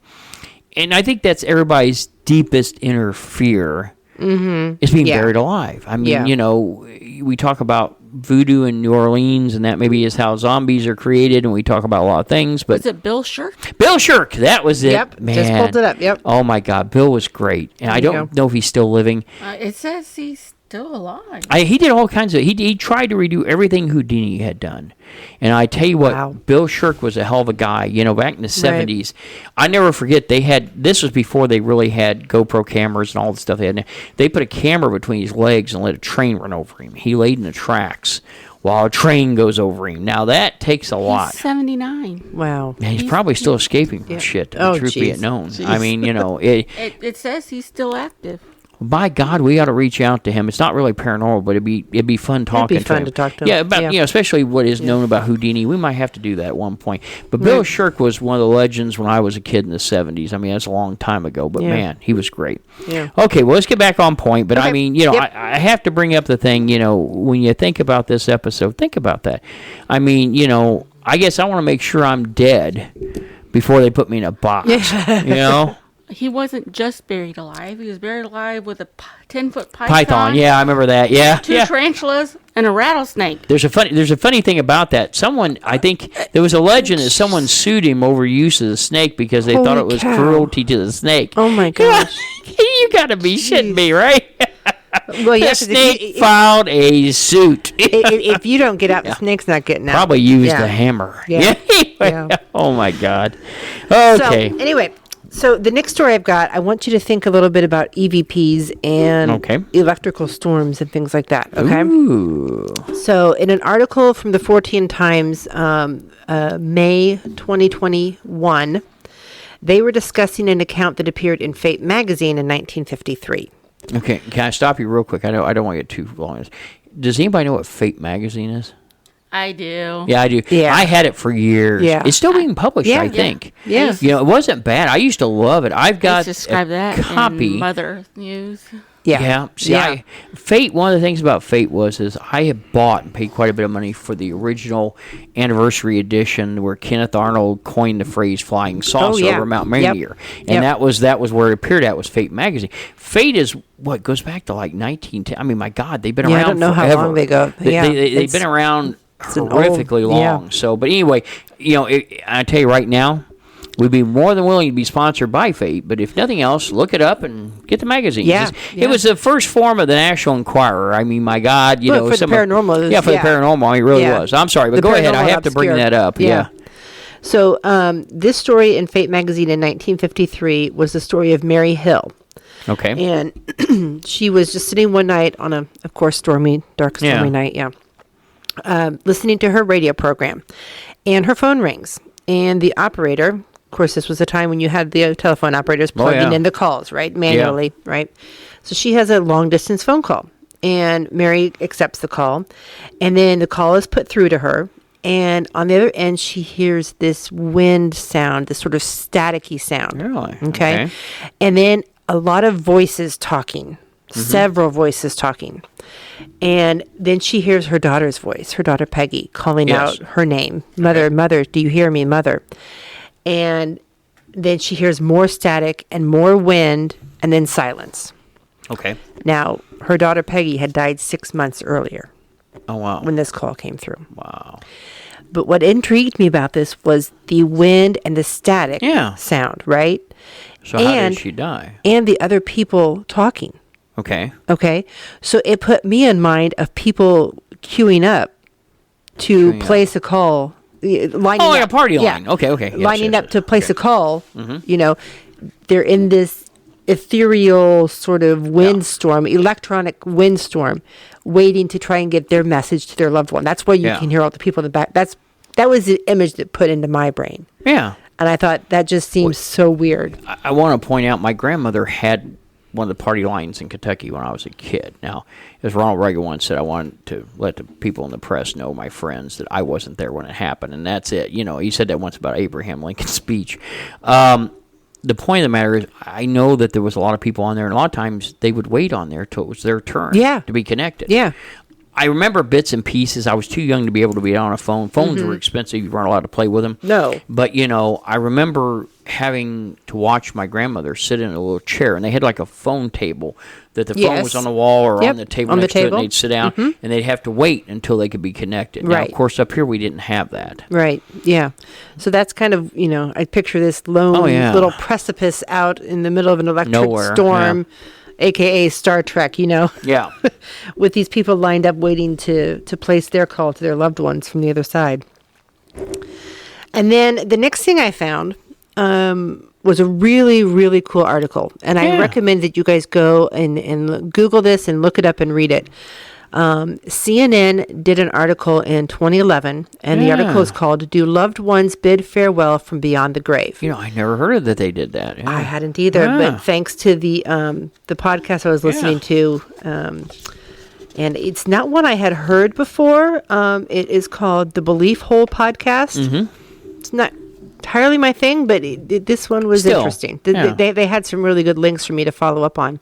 and I think that's everybody's deepest inner fear, is being buried alive. I mean, we talk about voodoo in New Orleans, and that maybe is how zombies are created, and we talk about a lot of things. But was it Bill Shirk? Bill Shirk, that was it. Yep, man. just pulled it up. Yep. Oh my God, Bill was great, and I don't know if he's still living. It says he's still alive. He did all kinds of. He tried to redo everything Houdini had done, and I tell you what, Bill Shirk was a hell of a guy. Back in the 70s, I never forget. This was before they really had GoPro cameras and all the stuff they had. They put a camera between his legs and let a train run over him. He laid in the tracks while a train goes over him. Now that takes a lot. He's 79. Wow. And he's probably still escaping from shit. The truth be it known. Jeez. I mean, it says he's still active. By God, we ought to reach out to him. It's not really paranormal, but it'd be fun talking to him. It'd be fun to talk to him. Yeah, about especially what is known about Houdini. We might have to do that at one point. But Bill Shirk was one of the legends when I was a kid in the 70s. I mean, that's a long time ago, but man, he was great. Yeah. Okay, well, let's get back on point. But I mean, I have to bring up the thing, when you think about this episode, think about that. I mean, I guess I want to make sure I'm dead before they put me in a box, He wasn't just buried alive. He was buried alive with a 10-foot python. Yeah, I remember that. Yeah, two tarantulas and a rattlesnake. There's a funny thing about that. I think there was a legend that someone sued him over use of the snake because they thought it was cruelty to the snake. Oh my gosh! You got to be shitting me, right? Well, the snake filed a suit. If you don't get out, the snake's not getting out. Probably used a hammer. Yeah. Oh my God. Okay. So, anyway. So the next story I've got, I want you to think a little bit about EVPs and electrical storms and things like that. Okay. Ooh. So in an article from the 14 Times, May 2021, they were discussing an account that appeared in Fate magazine in 1953. Okay, can I stop you real quick? I don't want to get too long. Does anybody know what Fate magazine is? I do. Yeah, I do. Yeah. I had it for years. Yeah. It's still being published, I think. Yeah. You know, it wasn't bad. I used to love it. I've got describe that copy. in Mother News. Yeah. See, Fate, one of the things about Fate is I had bought and paid quite a bit of money for the original anniversary edition where Kenneth Arnold coined the phrase flying saucer over Mount Rainier. And that was where it appeared at, was Fate magazine. Fate is what goes back to like 1910. I mean, my God, they've been around I don't know forever. how long they go. They've been around horrifically long. So, but anyway, you know, I tell you right now, we'd be more than willing to be sponsored by Fate, but if nothing else, look it up and get the magazines. It was the first form of the National Enquirer. I mean, my God, you know, for the paranormal. For the paranormal, I mean, it really was. I'm sorry, but go ahead. I have to bring that up. Yeah. So this story in Fate magazine in 1953 was the story of Mary Hill. Okay. And she was just sitting one night on a, of course, dark stormy night. Yeah. Listening to her radio program, and her phone rings, and the operator, of course, this was a time when you had the telephone operators plugging in the calls, right, manually, right? So she has a long distance phone call, and Mary accepts the call, and then the call is put through to her, and on the other end she hears this wind sound, this sort of staticky sound. Really? Okay. And then a lot of voices talking, several voices talking. And then she hears her daughter's voice, her daughter Peggy, calling out her name. Mother, mother, do you hear me, mother? And then she hears more static and more wind and then silence. Okay. Now, her daughter Peggy had died 6 months earlier. Oh, wow. When this call came through. Wow. But what intrigued me about this was the wind and the static sound, right? So how did she die? And the other people talking. Okay. Okay. So it put me in mind of people queuing up to place a call. Lining like up. A party line. Okay. Yes, lining up to place a call. You know, they're in this ethereal sort of windstorm, electronic windstorm, waiting to try and get their message to their loved one. That's where you can hear all the people in the back. That was the image that put into my brain. Yeah. And I thought that just seems so weird. I want to point out my grandmother had one of the party lines in Kentucky when I was a kid. Now, as Ronald Reagan once said, I wanted to let the people in the press know, my friends, that I wasn't there when it happened, and that's it. You know, he said that once about Abraham Lincoln's speech. The point of the matter is, I know that there was a lot of people on there, and a lot of times they would wait on there till it was their turn to be connected. Yeah. I remember bits and pieces. I was too young to be able to be on a phone. Phones were expensive. You weren't allowed to play with them. No. But, you know, I remember having to watch my grandmother sit in a little chair, and they had like a phone table that the phone was on the wall or on the table next to it, and they'd sit down, and they'd have to wait until they could be connected. Now, of course, up here we didn't have that. Right, yeah. So that's kind of, you know, I picture this lone little precipice out in the middle of an electric storm, a.k.a. Star Trek, you know? Yeah. With these people lined up waiting to place their call to their loved ones from the other side. And then the next thing I found was a really, really cool article. And I recommend that you guys go and Google this and look it up and read it. CNN did an article in 2011, and the article is called, "Do Loved Ones Bid Farewell from Beyond the Grave?" You know, I never heard of that they did that. Yeah. I hadn't either, but thanks to the podcast I was listening to, and it's not one I had heard before. It is called the Belief Hole Podcast. It's not entirely my thing, but this one was interesting. They had some really good links for me to follow up on.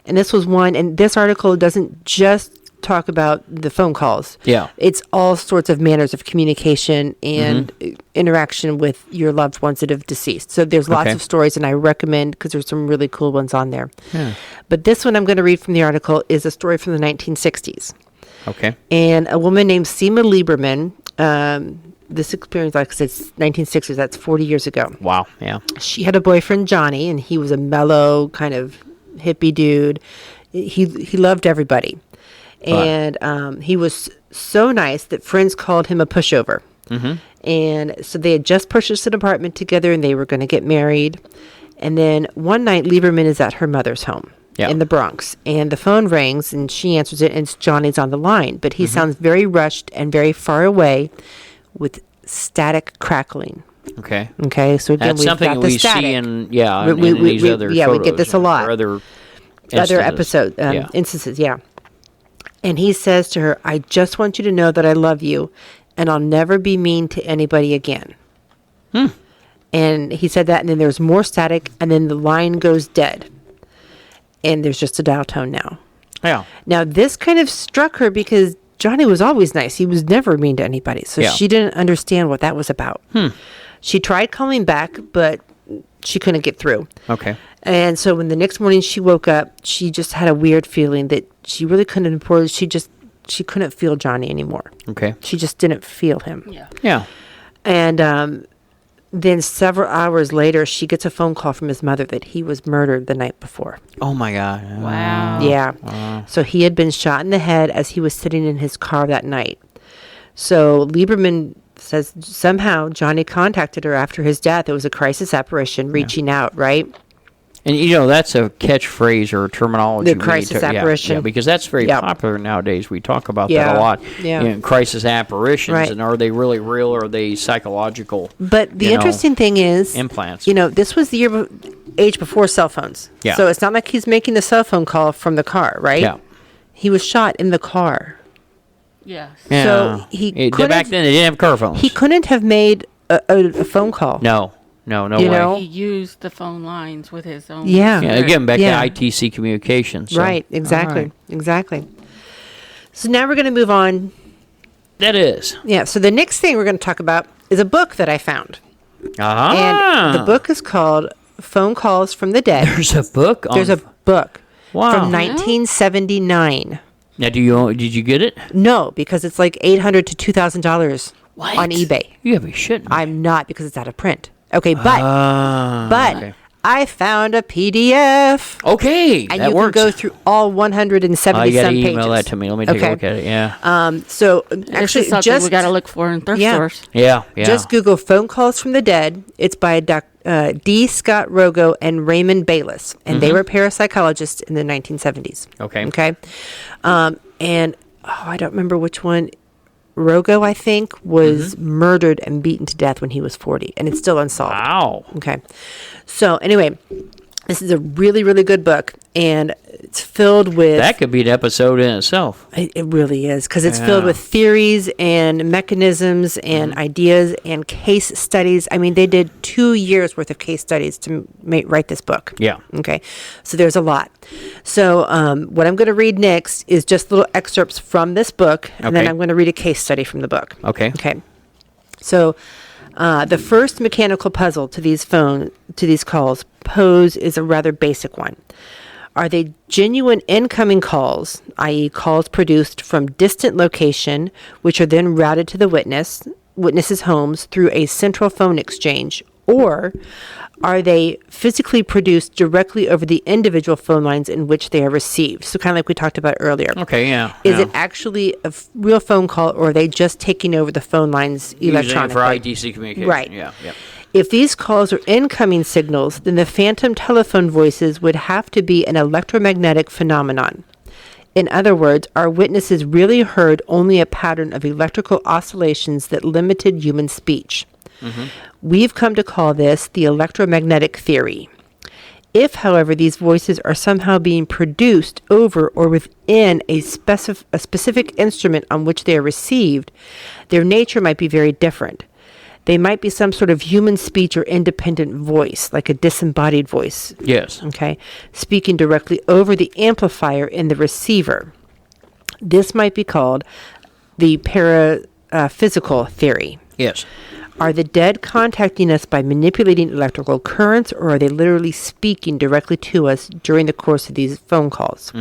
And this was one, and this article doesn't just talk about the phone calls. Yeah. It's all sorts of manners of communication and interaction with your loved ones that have deceased. So there's lots of stories, and I recommend, because there's some really cool ones on there. Yeah. But this one I'm going to read from the article is a story from the 1960s. Okay. And a woman named Seema Lieberman, this experience, like I said, 1960s, that's 40 years ago. Wow, yeah. She had a boyfriend, Johnny, and he was a mellow, kind of hippie dude. He loved everybody. And he was so nice that friends called him a pushover. And so they had just purchased an apartment together, and they were going to get married. And then one night, Lieberman is at her mother's home in the Bronx. And the phone rings, and she answers it, and it's Johnny's on the line. But he sounds very rushed and very far away with static crackling. Okay. Okay, so again, That's we've something got the we static. see in these other photos, we get this a lot. Or other episode instances, And he says to her, "I just want you to know that I love you, and I'll never be mean to anybody again." And he said that, and then there's more static, and then the line goes dead, and there's just a dial tone now. Yeah. Now this kind of struck her because Johnny was always nice. He was never mean to anybody, so she didn't understand what that was about. She tried calling back, but she couldn't get through. Okay. And so when the next morning she woke up, she just had a weird feeling that she really couldn't afford. She couldn't feel Johnny anymore. Okay. She just didn't feel him. Yeah. And then several hours later, she gets a phone call from his mother that he was murdered the night before. Oh my God. Wow. Yeah. So he had been shot in the head as he was sitting in his car that night. So Lieberman says somehow Johnny contacted her after his death. It was a crisis apparition reaching out, right? And that's a catchphrase or terminology. The crisis apparition. Yeah, because that's very popular nowadays. We talk about that a lot. Yeah. Crisis apparitions, Right. and are they really real or are they psychological? But the interesting thing is, implants. This was the age before cell phones. Yeah. So it's not like he's making the cell phone call from the car, right? Yeah. He was shot in the car. Yes. Yeah. So back then they didn't have car phones. He couldn't have made a phone call. No You way. know? He used the phone lines with his own. Yeah. Yeah, again, back Yeah. to ITC communications. So. Right, exactly. All right. Exactly. So now we're going to move on. That is. Yeah, so the next thing we're going to talk about is a book that I found. Ah. And the book is called Phone Calls from the Dead. There's a book on... There's a book Wow. from 1979. Now, did you get it? No, because it's like $800 to $2,000 on eBay. You have a shit. I'm not, because it's out of print. Okay, but okay. I found a PDF. Okay, And that you works. can go through all 170 you got to some pages. email that to me. Let me take a look at it. Yeah. So This actually, is something we got to look for in thrift stores. Yeah. just Google "Phone Calls from the Dead." It's by D.Scott, Rogo, and Raymond Bayless, and they were parapsychologists in the 1970s. Okay. Okay. And I don't remember which one. Rogo, I think, was murdered and beaten to death when he was 40, and it's still unsolved. Wow. Okay. So anyway, this is a really, really good book, and it's filled with... That could be an episode in itself. It really is, because it's filled with theories and mechanisms and ideas and case studies. I mean, they did 2 years worth of case studies to write this book. Yeah. Okay. So there's a lot. So what I'm going to read next is just little excerpts from this book, and then Okay. I'm going to read a case study from the book. Okay. Okay. So the first mechanical puzzle to these calls pose is a rather basic one. Are they genuine incoming calls, i.e. calls produced from distant location, which are then routed to the witnesses' homes through a central phone exchange, or are they physically produced directly over the individual phone lines in which they are received? So kind of like we talked about earlier. Okay, yeah. Is it actually a real phone call, or are they just taking over the phone lines electronically? Using it for ITC communication. Right. Yeah. If these calls are incoming signals, then the phantom telephone voices would have to be an electromagnetic phenomenon. In other words, our witnesses really heard only a pattern of electrical oscillations that limited human speech. We've come to call this the electromagnetic theory. If, however, these voices are somehow being produced over or within a specific instrument on which they are received, their nature might be very different. They might be some sort of human speech or independent voice, like a disembodied voice. Yes. Okay, speaking directly over the amplifier in the receiver. This might be called the paraphysical theory. Yes. Are the dead contacting us by manipulating electrical currents, or are they literally speaking directly to us during the course of these phone calls?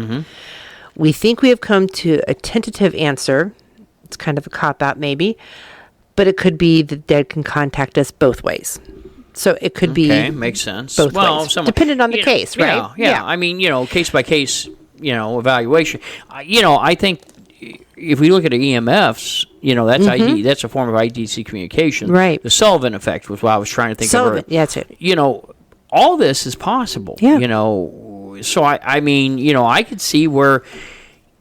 We think we have come to a tentative answer. It's kind of a cop-out maybe, but it could be the dead can contact us both ways. So it could be makes sense. both ways, depending on the case, right? Yeah. I mean, case by case, evaluation. I think if we look at the EMFs, that's ID. That's a form of IDC communication. Right. The Sullivan effect was what I was trying to think Sullivan, of. yeah, that's it. all this is possible. Yeah. So I mean, I could see where,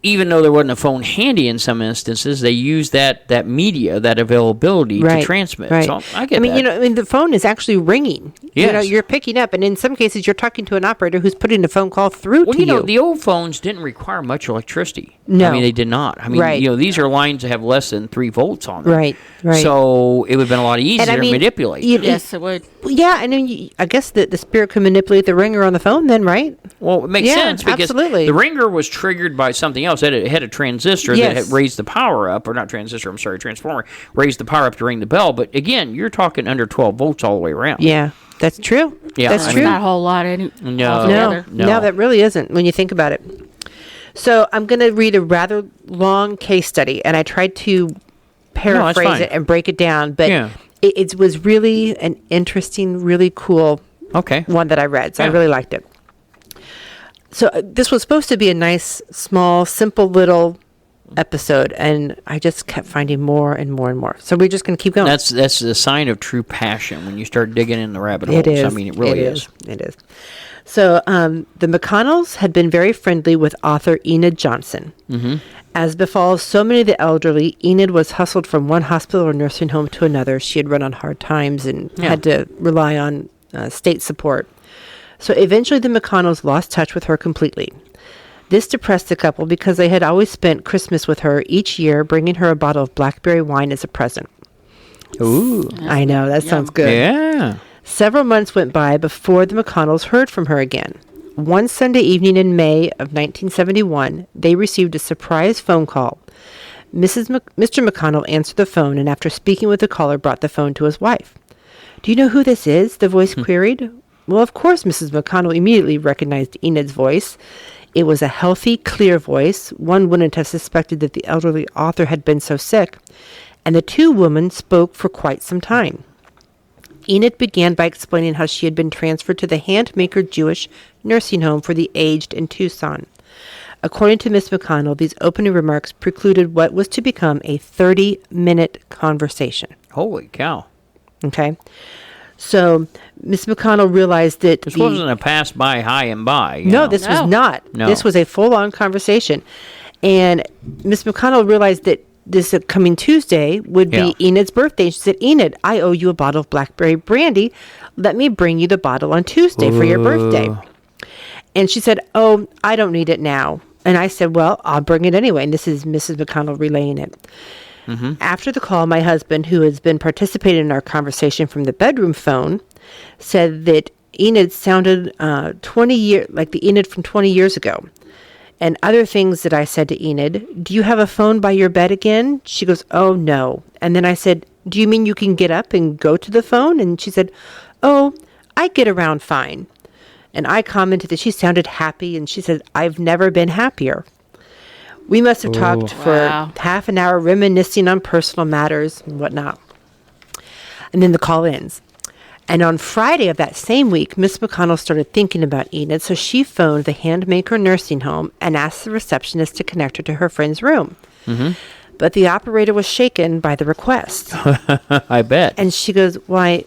even though there wasn't a phone handy in some instances, they used that media, that availability to transmit. Right. So I get that. The phone is actually ringing. Yes. You're picking up, and in some cases, you're talking to an operator who's putting a phone call through to you. The old phones didn't require much electricity. No. I mean, they did not. I mean, these are lines that have less than 3 volts on them. Right. So it would have been a lot easier to manipulate. Yes, it would. Yeah, and then I guess the spirit could manipulate the ringer on the phone then, right? Well, it makes sense because absolutely. the ringer was triggered by something else. It had a transistor that had raised the power up, or not transistor, I'm sorry, transformer, raised the power up to ring the bell. But again, you're talking under 12 volts all the way around. Yeah, that's true. Yeah, that's true. Not a whole lot. No, that really isn't when you think about it. So I'm going to read a rather long case study, and I tried to paraphrase it and break it down, but it was really an interesting, really cool one that I read, so I really liked it. So this was supposed to be a nice, small, simple little episode, and I just kept finding more and more and more. So we're just going to keep going. That's a sign of true passion when you start digging in the rabbit holes. It is. I mean, it really is. It is. So the McConnells had been very friendly with author Enid Johnson. Mm-hmm. As befalls so many of the elderly, Enid was hustled from one hospital or nursing home to another. She had run on hard times and had to rely on state support. So eventually the McConnells lost touch with her completely. This depressed the couple because they had always spent Christmas with her each year, bringing her a bottle of blackberry wine as a present. Ooh. I know, that sounds good. Yeah. Several months went by before the McConnells heard from her again. One Sunday evening in May of 1971, they received a surprise phone call. Mr. McConnell answered the phone, and after speaking with the caller, brought the phone to his wife. "Do you know who this is?" the voice queried. Well, of course, Mrs. McConnell immediately recognized Enid's voice. It was a healthy, clear voice. One wouldn't have suspected that the elderly author had been so sick. And the two women spoke for quite some time. Enid began by explaining how she had been transferred to the Handmaker Jewish nursing home for the aged in Tucson. According to Miss McConnell, these opening remarks precluded what was to become a 30-minute conversation. Holy cow. Okay. So Miss McConnell realized that this wasn't a pass by, hi and bye. No, this was not. No. This was a full-on conversation. And Miss McConnell realized that this coming Tuesday would be Enid's birthday. She said, "Enid, I owe you a bottle of blackberry brandy. Let me bring you the bottle on Tuesday for your birthday." And she said, "Oh, I don't need it now." And I said, "Well, I'll bring it anyway." And this is Mrs. McConnell relaying it. Mm-hmm. After the call, my husband, who has been participating in our conversation from the bedroom phone, said that Enid sounded 20 years like the Enid from 20 years ago. And other things that I said to Enid, "Do you have a phone by your bed again?" She goes, "Oh, no." And then I said, "Do you mean you can get up and go to the phone?" And she said, "Oh, I get around fine." And I commented that she sounded happy, and she said, "I've never been happier." We must have talked for half an hour reminiscing on personal matters and whatnot. And then the call ends. And on Friday of that same week, Miss McConnell started thinking about Enid, so she phoned the Handmaker nursing home and asked the receptionist to connect her to her friend's room. Mm-hmm. But the operator was shaken by the request. I bet. And she goes, "Why,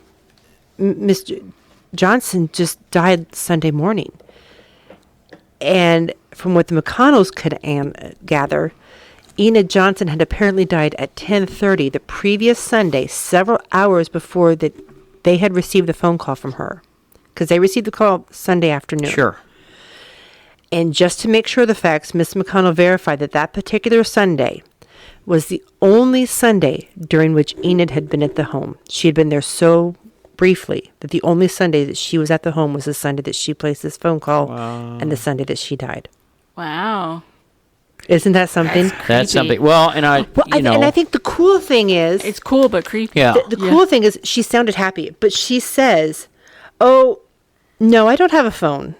Miss Johnson just died Sunday morning." And from what the McConnells could gather, Enid Johnson had apparently died at 10:30 the previous Sunday, several hours before they had received a phone call from her. Because they received the call Sunday afternoon. Sure. And just to make sure of the facts, Miss McConnell verified that that particular Sunday was the only Sunday during which Enid had been at the home. She had been there so briefly that the only Sunday that she was at the home was the Sunday that she placed this phone call and the Sunday that she died. Wow. Isn't that something? That's something. Well, and and I think the cool thing is... It's cool, but creepy. Yeah. The cool thing is she sounded happy, but she says, "Oh, no, I don't have a phone.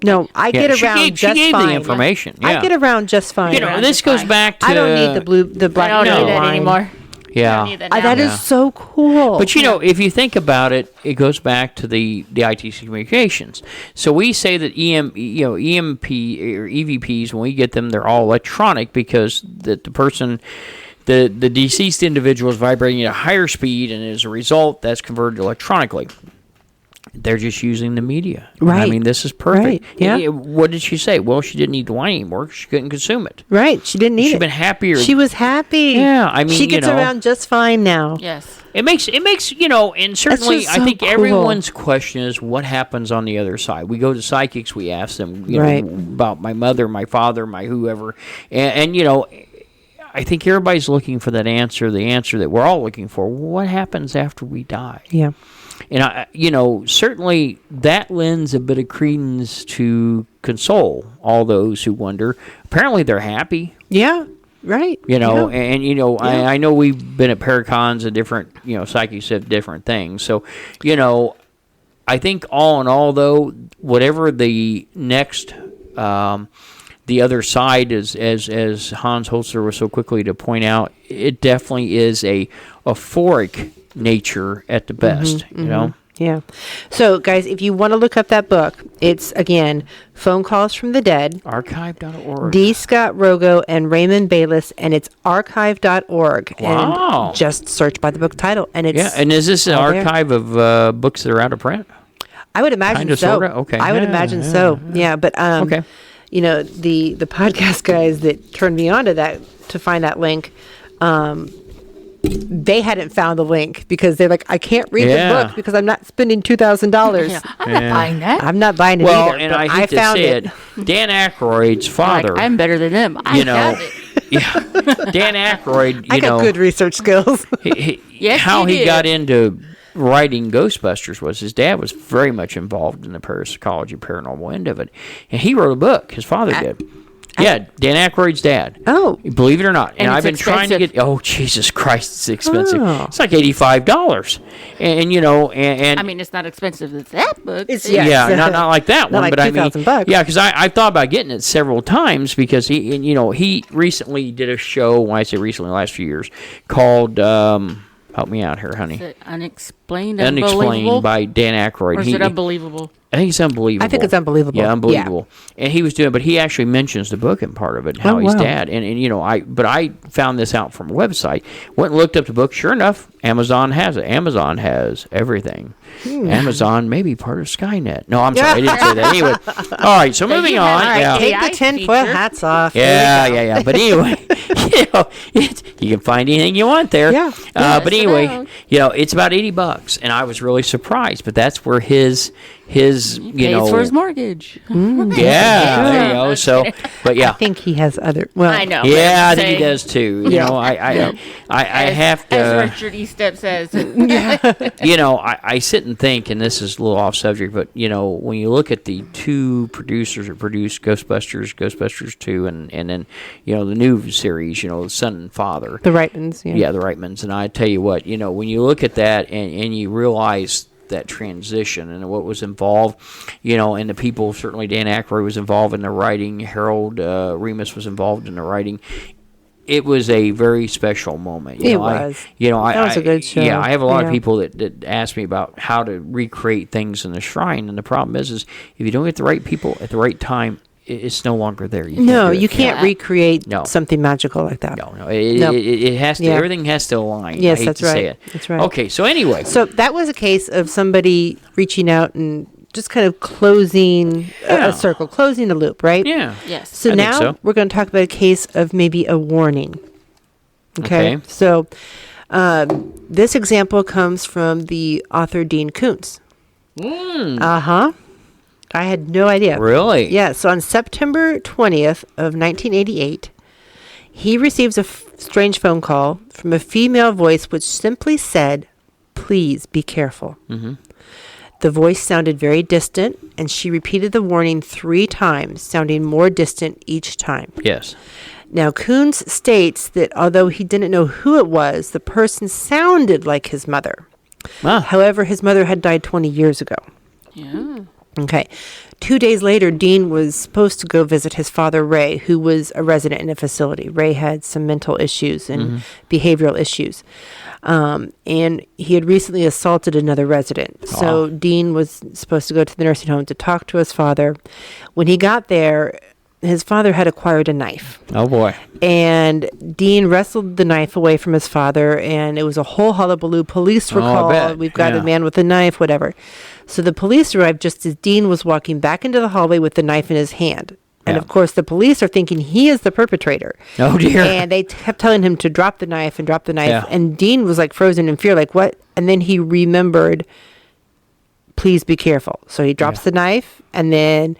No, I get around just fine." She gave the information. Yeah. I get around just fine. This goes back to... I don't need the black I don't need that anymore. Yeah. That is so cool. But, if you think about it, it goes back to the ITC communications. So we say that EMP or EVPs, when we get them, they're all electronic because the person, the deceased individual is vibrating at a higher speed, and as a result, that's converted electronically. they're just using the media. Right. I mean, this is perfect. Right. Yeah. What did she say? Well, she didn't need the wine anymore. She couldn't consume it. Right. She didn't need it. She'd been happier. She was happy. Yeah. I mean, she gets around just fine now. Yes. It makes and certainly just so I think cool. everyone's question is what happens on the other side. We go to psychics, we ask them, you know, about my mother, my father, my whoever, and you know, I think everybody's looking for that answer, the answer that we're all looking for. What happens after we die? Yeah. And I, you know, certainly that lends a bit of credence to console all those who wonder. Apparently, they're happy. Yeah. Right. You know, yeah. and you know, I know we've been at Paracons and different, you know, psychics have different things. So, you know, I think all in all, though, whatever the next, the other side is, as Hans Holzer was so quickly to point out, it definitely is a euphoric nature at the best. You know. Yeah. So, guys, if you want to look up that book, it's, again, Phone Calls from the Dead. Archive.org. D.Scott, Rogo, and Raymond Bayless, and it's archive.org. Wow. And just search by the book title. And it's And is this an archive of books that are out of print? I would imagine Kinda, so. sorta? Okay. I would imagine so. Yeah, but, Okay. you know, the podcast guys that turned me on to that, to find that link, they hadn't found the link because they're like, I can't read the book because I'm not spending $2,000. Yeah, I'm not buying that. I'm not buying it Well, either. and but I hate to found say it, Dan Aykroyd's father. Like, I'm better than him. I you know, have it. yeah, Dan Aykroyd. I You got know, good research skills. Yes, how you he did. got into writing Ghostbusters was his dad was very much involved in the parapsychology, paranormal end of it, and he wrote a book. His father did. Yeah, Dan Aykroyd's dad. Oh. Believe it or not. And it's I've been trying to expensive. get, oh, Jesus Christ, it's expensive. Oh. It's like $85. And you know, and I mean, it's not expensive as that book. It's- yeah, Yes. not like that Not one, like but I mean, $2,000. yeah, because I thought about getting it several times because he, and, you know, he recently did a show. When I say recently, last few years, called help me out here, honey. Is it unexplained, Unexplained unbelievable? by Dan Aykroyd. Or is it unbelievable? I think it's unbelievable. I think it's unbelievable. Yeah, unbelievable. And he was doing, but he actually mentions the book in part of it, how Oh, he's wow. dad. And you know, I found this out from a website. Went and looked up the book. Sure enough, Amazon has it. Amazon has everything. Amazon may be part of Skynet. No, I'm sorry, I didn't say that. Anyway, all right. So moving you on. have- Yeah. Take AI the tinfoil feature. hats off. Yeah. But anyway, you know, you can find anything you want there. Yeah. But Yes, anyway, about. you know, it's about $80, and I was really surprised. But that's where his you Pays know, for his mortgage. yeah, there you go. So, but I yeah. think he has other. Well, I know. Yeah, I but I'm think he saying, does too. You Yeah. know, I have As to. Richard E. Step says. You know, I sit and think, and this is a little off subject, but you know, when you look at the two producers that produced Ghostbusters, Ghostbusters 2, and then you know the new series, you know, Son and Father. the Reitmans. Yeah. Yeah, the Reitmans. And I tell you what, you know, when you look at that and you realize that transition and what was involved, you know, and the people, certainly Dan Aykroyd was involved in the writing, Harold Remus was involved in the writing. It was a very special moment. You It know, was. That was a good show. Yeah, I have a lot of Yeah. people that ask me about how to recreate things in the shrine, and the problem is if you don't get the right people at the right time, it's no longer there. You No, can't do it. you can't Yeah. recreate No. something magical like that. No. It No. has to. Yeah. Everything has to align. Yes, I hate that's to say right. it. That's right. Okay, so anyway. So that was a case of somebody reaching out and just kind of closing Yeah. a circle, closing a loop, right? Yeah. Yes. So I think now so. we're going to talk about a case of maybe a warning. Okay. Okay. So this example comes from the author Dean Koontz. Uh huh. I had no idea. Really? Yeah. So on September 20th of 1988, he receives a strange phone call from a female voice which simply said, "Please be careful." Mm-hmm. The voice sounded very distant, and she repeated the warning 3 times, sounding more distant each time. Yes. Now, Koontz states that although he didn't know who it was, the person sounded like his mother. Ah. However, his mother had died 20 years ago. Yeah. Okay. 2 days later, Dean was supposed to go visit his father, Ray, who was a resident in a facility. Ray had some mental issues and behavioral issues. And he had recently assaulted another resident. So Dean was supposed to go to the nursing home to talk to his father. When he got there, his father had acquired a knife. Oh, boy. And Dean wrestled the knife away from his father, and it was a whole hullabaloo. Police were I called. bet. We've got Yeah. a man with a knife, whatever. So the police arrived just as Dean was walking back into the hallway with the knife in his hand. And, Yeah. of course, the police are thinking he is the perpetrator. Oh, dear. And they kept telling him to drop the knife and drop the knife. Yeah. And Dean was, like, frozen in fear, like, what? And then he remembered, please be careful. So he drops the knife, and then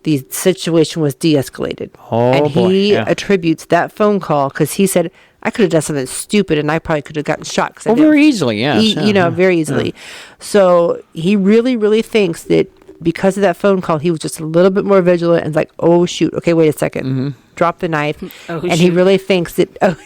the situation was de-escalated. Oh, and boy, he yeah. attributes that phone call, because he said, I could have done something stupid, and I probably could have gotten shot. Oh, very easily, yes. You know, very easily. So he really, really thinks that because of that phone call, he was just a little bit more vigilant and like, oh, shoot. Okay, wait a second. Drop the knife. Oh, and he shoot. really thinks that, don't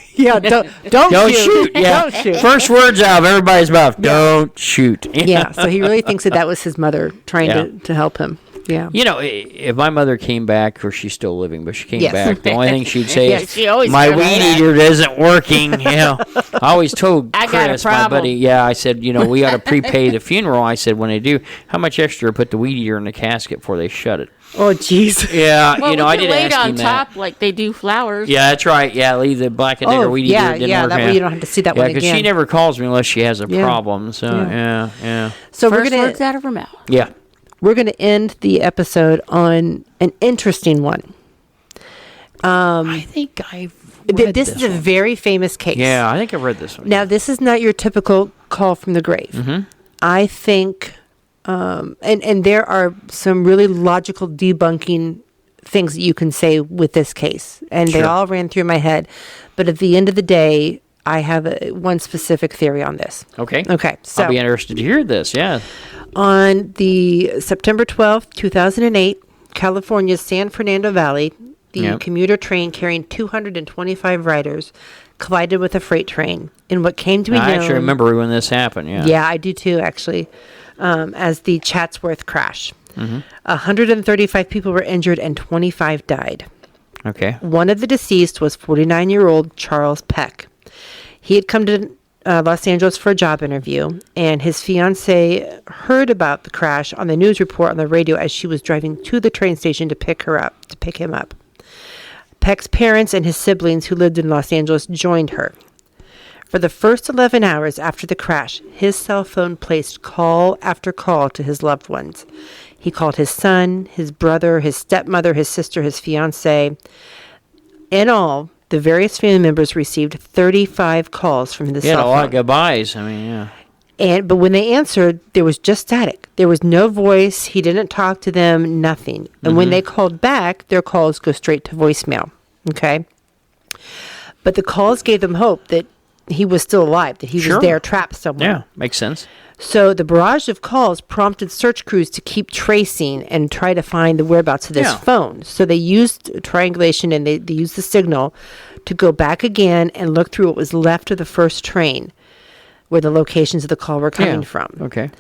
Don't shoot. Yeah. Don't shoot. First words out of everybody's mouth. Don't shoot. Yeah, so he really thinks that was his mother trying to help him. Yeah. You know, if my mother came back, or she's still living, but she came Yes. back, the only thing she'd say Yes, is, she always my comes weed back. eater isn't working. You know, I always told I got a Chris, my problem. buddy, yeah, I said, you know, we got to prepay the funeral. I said, when they do, how much extra put the weed eater in the casket before they shut it? Oh, jeez. Yeah, Well, you know, we I could did lay ask it on him top that. like they do flowers. Yeah, that's right. Yeah, leave the black and decker weed eater. yeah, It didn't yeah. work. That way you don't have to see that one because again. she never calls me unless she has a Yeah. problem. So, yeah. So First we're words gonna out of her mouth. Yeah. end the episode on an interesting one. I think I've read This is a one. very famous case. Yeah, I think I've read this one. Now, this is not your typical call from the grave. Mm-hmm. I think, and there are some really logical debunking things that you can say with this case, and they Sure. all ran through my head. But at the end of the day, I have one specific theory on this. Okay. Okay, so I'll be interested to hear this. Yeah. on the September 12th, 2008, California's San Fernando Valley, the Yep. commuter train carrying 225 riders collided with a freight train in what came to be known. I actually remember when this happened. Yeah. Yeah, I do too, actually, as the Chatsworth crash. Mm-hmm. 135 people were injured and 25 died. Okay. One of the deceased was 49-year-old Charles Peck. He had come to Los Angeles for a job interview, and his fiancée heard about the crash on the news report on the radio as she was driving to the train station to pick him up. Peck's parents and his siblings who lived in Los Angeles joined her. For the first 11 hours after the crash, his cell phone placed call after call to his loved ones. He called his son, his brother, his stepmother, his sister, his fiancée. In all, the various family members received 35 calls from his Yeah, cell a lot phone. of goodbyes. I mean, yeah. But when they answered, there was just static. There was no voice. He didn't talk to them, nothing. And when they called back, their calls go straight to voicemail. Okay? But the calls gave them hope that he was still alive, that he Sure. was there trapped somewhere. Yeah, makes sense. So the barrage of calls prompted search crews to keep tracing and try to find the whereabouts of this Yeah. phone. So they used triangulation, and they used the signal to go back again and look through what was left of the first train where the locations of the call were coming Yeah. from. Okay.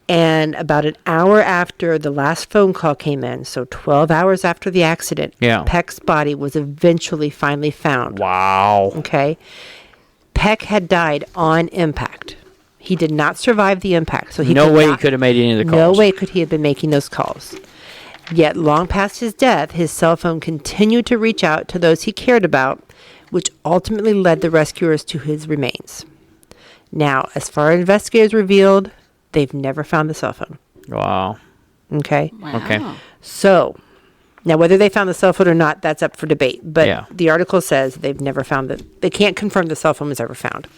And about an hour after the last phone call came in, so 12 hours after the accident, Yeah. Peck's body was eventually finally found. Wow. Okay. Peck had died on impact. He did not survive the impact. So he No could way he not- could have made any of the No calls. way could he have been making those calls. Yet long past his death, his cell phone continued to reach out to those he cared about, which ultimately led the rescuers to his remains. Now, as far as investigators revealed, they've never found the cell phone. Wow. Okay? Wow. Okay. So, now whether they found the cell phone or not, that's up for debate. But Yeah. the article says they've never found they can't confirm the cell phone was ever found.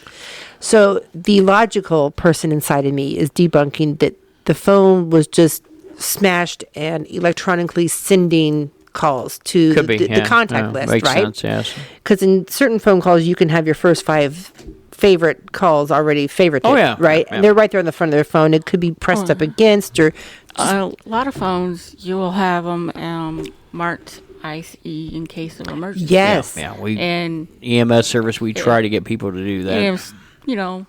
So the logical person inside of me is debunking that the phone was just smashed and electronically sending calls to Could be. the contact Yeah, list, makes right? sense, yes. Because in certain phone calls, you can have your first 5 favorite calls already favorited, Oh, yeah. right? Yeah. And they're right there on the front of their phone. It could be pressed up against or A lot of phones, you will have them marked ICE in case of emergency. yes. Yeah, we And, EMS service, we try to get people to do that. and you know,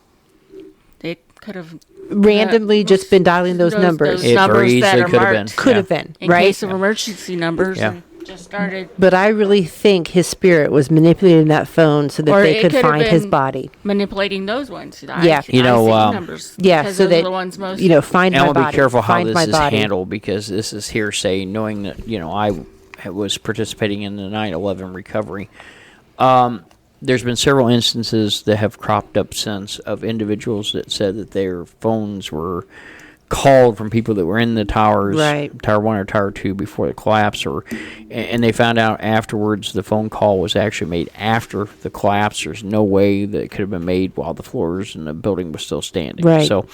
they could have randomly just been dialing those numbers. It very numbers easily that are could have marked been. Could Yeah. have been, in right? case of emergency numbers. Yeah. And just started But I really think his spirit was manipulating that phone so that Or they it could could have find his been- body. manipulating those ones. The Yeah. You know, ICE numbers. Yeah, because so those that, are the ones most. you know, find And I my want to body. be careful how find this my is body. handled because this is hearsay, knowing that, you know, I was participating in the 9/11 recovery. There's been several instances that have cropped up since of individuals that said that their phones were called from people that were in the towers, right. Tower 1 or Tower 2 before the collapse, and they found out afterwards the phone call was actually made after the collapse. There's no way that it could have been made while the floors in the building was still standing. Right. So,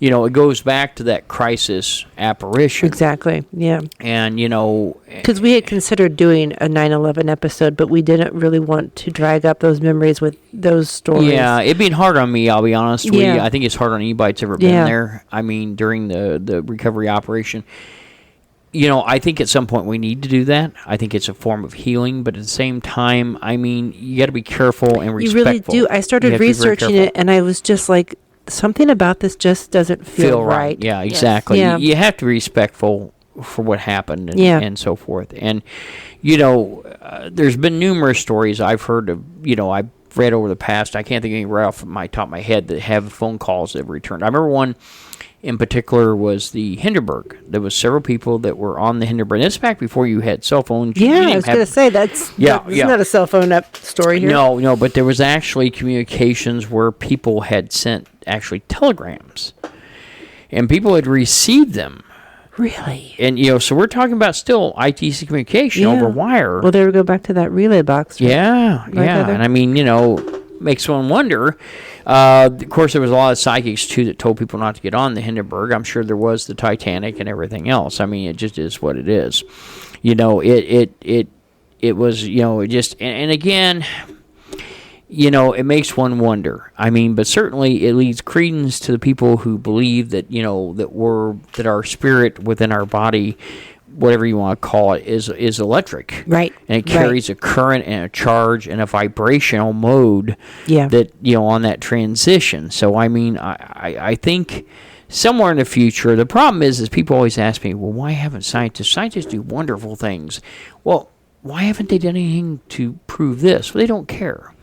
it goes back to that crisis apparition. Exactly, yeah. And, because we had considered doing a 9/11 episode, but we didn't really want to drag up those memories with those stories. Yeah, it'd been hard on me, I'll be honest. Yeah. I think it's hard on anybody that's ever been there. I mean, during the recovery operation. I think at some point we need to do that. I think it's a form of healing, but at the same time, I mean, you got to be careful and respectful. You really do. I started researching it, and I was just like, something about this just doesn't feel right. Yeah, exactly. Yes. Yeah. You have to be respectful for what happened and so forth. And, there's been numerous stories I've heard of, I've read over the past. I can't think of any right off my top of my head that have phone calls that have returned. I remember one in particular was the Hindenburg. There was several people that were on the Hindenburg. This is back before you had cell phones. Yeah, I was going to say, that's not a cell phone up story here. No, but there was actually communications where people had sent actually telegrams. And people had received them. Really? And, so we're talking about still ITC communication over wire. Well, there we go back to that relay box. Right? Yeah. And I mean, makes one wonder. Of course, there was a lot of psychics, too, that told people not to get on the Hindenburg. I'm sure there was the Titanic and everything else. I mean, it just is what it is. It was, it just, and again, it makes one wonder. I mean, but certainly it leads credence to the people who believe that, that our spirit within our body, whatever you want to call it, is electric. Right. And it carries a current and a charge and a vibrational mode that, on that transition. So, I mean, I think somewhere in the future, the problem is people always ask me, well, why haven't scientists do wonderful things? Well, why haven't they done anything to prove this? Well, they don't care.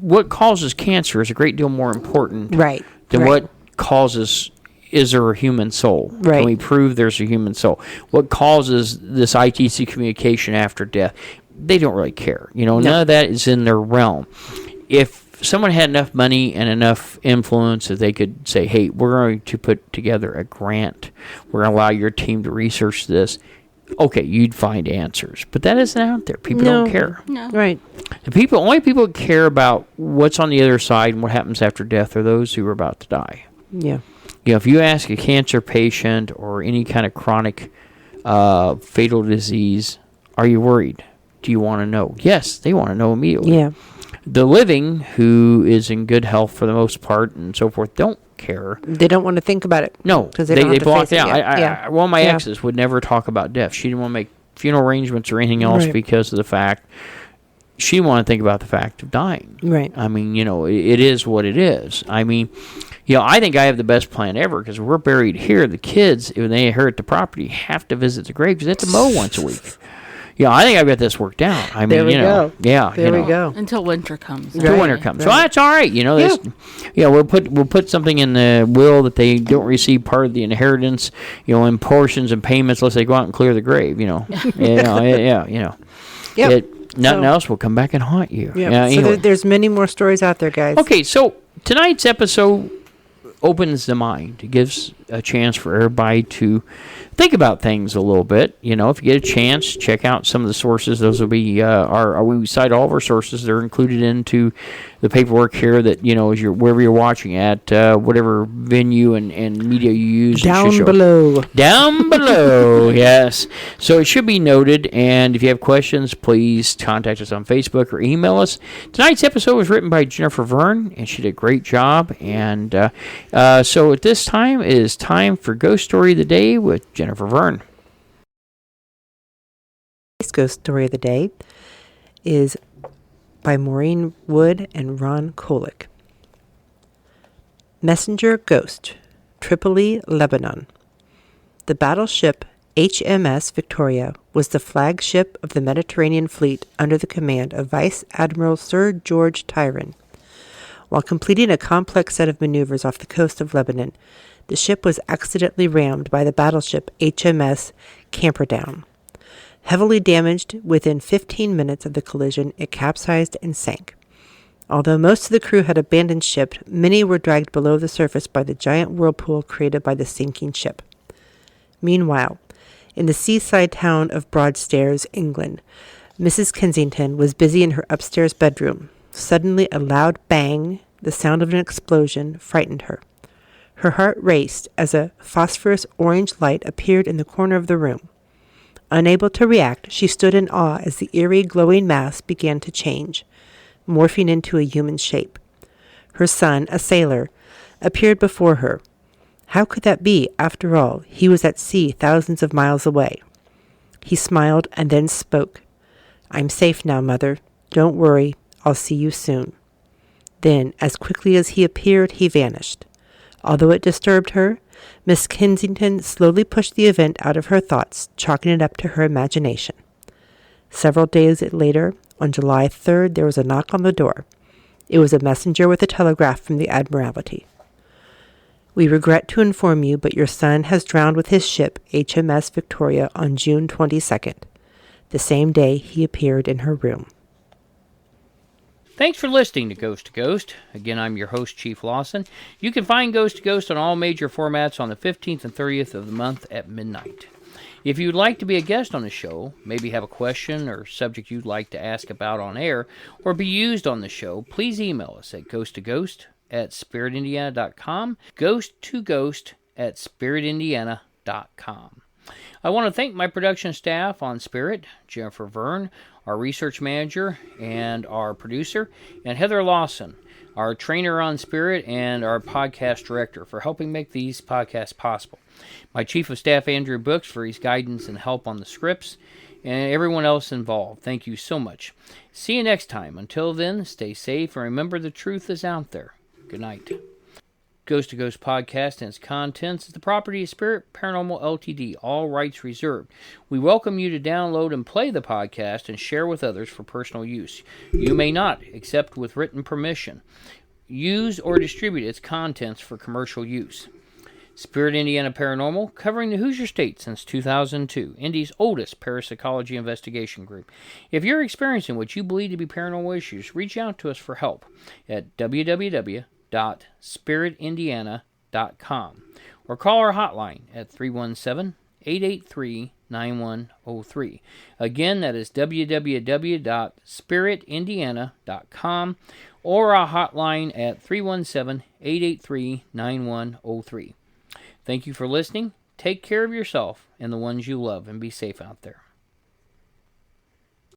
What causes cancer is a great deal more important than what causes, is there a human soul? Right. Can we prove there's a human soul? What causes this ITC communication after death? They don't really care. None of that is in their realm. If someone had enough money and enough influence that they could say, hey, we're going to put together a grant. We're going to allow your team to research this. Okay, you'd find answers. But that isn't out there. People don't care. No. Right. The only people who care about what's on the other side and what happens after death are those who are about to die. Yeah. If you ask a cancer patient or any kind of chronic fatal disease, are you worried? Do you want to know? Yes, they want to know immediately. Yeah. The living, who is in good health for the most part and so forth, don't care. They don't want to think about it. No, because they blocked it out. One of my Yeah. exes would never talk about death. She didn't want to make funeral arrangements or anything else because of the fact she didn't want to think about the fact of dying. Right. I mean, it is what it is. I mean, I think I have the best plan ever because we're buried here. The kids, when they inherit the property, have to visit the grave because they have to mow once a week. I think I've got this worked out. I mean, there we go. Yeah, there we go. Until winter comes. Until winter comes. So that's all right. We'll put something in the will that they don't receive part of the inheritance, in portions and payments unless they go out and clear the grave. Nothing else will come back and haunt you. Yep. Anyway. So there's many more stories out there, guys. Okay, so tonight's episode opens the mind. It gives a chance for everybody to think about things a little bit. If you get a chance, check out some of the sources. Those will be we cite all of our sources. They're included into the paperwork here that, as wherever you're watching at, whatever venue and media you use. Down below. Down below, yes. So it should be noted, and if you have questions, please contact us on Facebook or email us. Tonight's episode was written by Jennifer Verne, and she did a great job. And so at this time, it is time for Ghost Story of the Day with Jennifer Verne. Today's Ghost Story of the Day is by Maureen Wood and Ron Kolick. Messenger Ghost, Tripoli, Lebanon. The battleship HMS Victoria was the flagship of the Mediterranean Fleet under the command of Vice Admiral Sir George Tyrone. While completing a complex set of maneuvers off the coast of Lebanon, the ship was accidentally rammed by the battleship HMS Camperdown. Heavily damaged, within 15 minutes of the collision, it capsized and sank. Although most of the crew had abandoned ship, many were dragged below the surface by the giant whirlpool created by the sinking ship. Meanwhile, in the seaside town of Broadstairs, England, Mrs. Kensington was busy in her upstairs bedroom. Suddenly, a loud bang, the sound of an explosion, frightened her. Her heart raced as a phosphorus orange light appeared in the corner of the room. Unable to react, she stood in awe as the eerie glowing mass began to change, morphing into a human shape. Her son, a sailor, appeared before her. How could that be? After all, he was at sea thousands of miles away. He smiled and then spoke. "I'm safe now, Mother. Don't worry. I'll see you soon." Then, as quickly as he appeared, he vanished. Although it disturbed her, Miss Kensington slowly pushed the event out of her thoughts, chalking it up to her imagination. Several days later, on July 3rd, there was a knock on the door. It was a messenger with a telegram from the Admiralty. "We regret to inform you, but your son has drowned with his ship, HMS Victoria, on June 22nd. The same day he appeared in her room." Thanks for listening to Ghost. Again, I'm your host, Chief Lawson. You can find Ghost to Ghost on all major formats on the 15th and 30th of the month at midnight. If you'd like to be a guest on the show, maybe have a question or subject you'd like to ask about on air or be used on the show, please email us at ghosttoghost@spiritindiana.com, ghosttoghost@spiritindiana.com. I want to thank my production staff on Spirit, Jennifer Verne, our research manager and our producer, and Heather Lawson, our trainer on Spirit and our podcast director, for helping make these podcasts possible. My chief of staff, Andrew Brooks, for his guidance and help on the scripts, and everyone else involved. Thank you so much. See you next time. Until then, stay safe and remember the truth is out there. Good night. Ghost to Ghost podcast and its contents is the property of Spirit Paranormal Ltd. All rights reserved. We welcome you to download and play the podcast and share with others for personal use. You may not, except with written permission, use or distribute its contents for commercial use. Spirit Indiana Paranormal, covering the Hoosier State since 2002, Indy's oldest parapsychology investigation group. If you're experiencing what you believe to be paranormal issues, reach out to us for help at www.spiritindiana.com or call our hotline at 317-883-9103. Again, that is www.spiritindiana.com or our hotline at 317-883-9103. Thank you for listening. Take care of yourself and the ones you love, and be safe out there.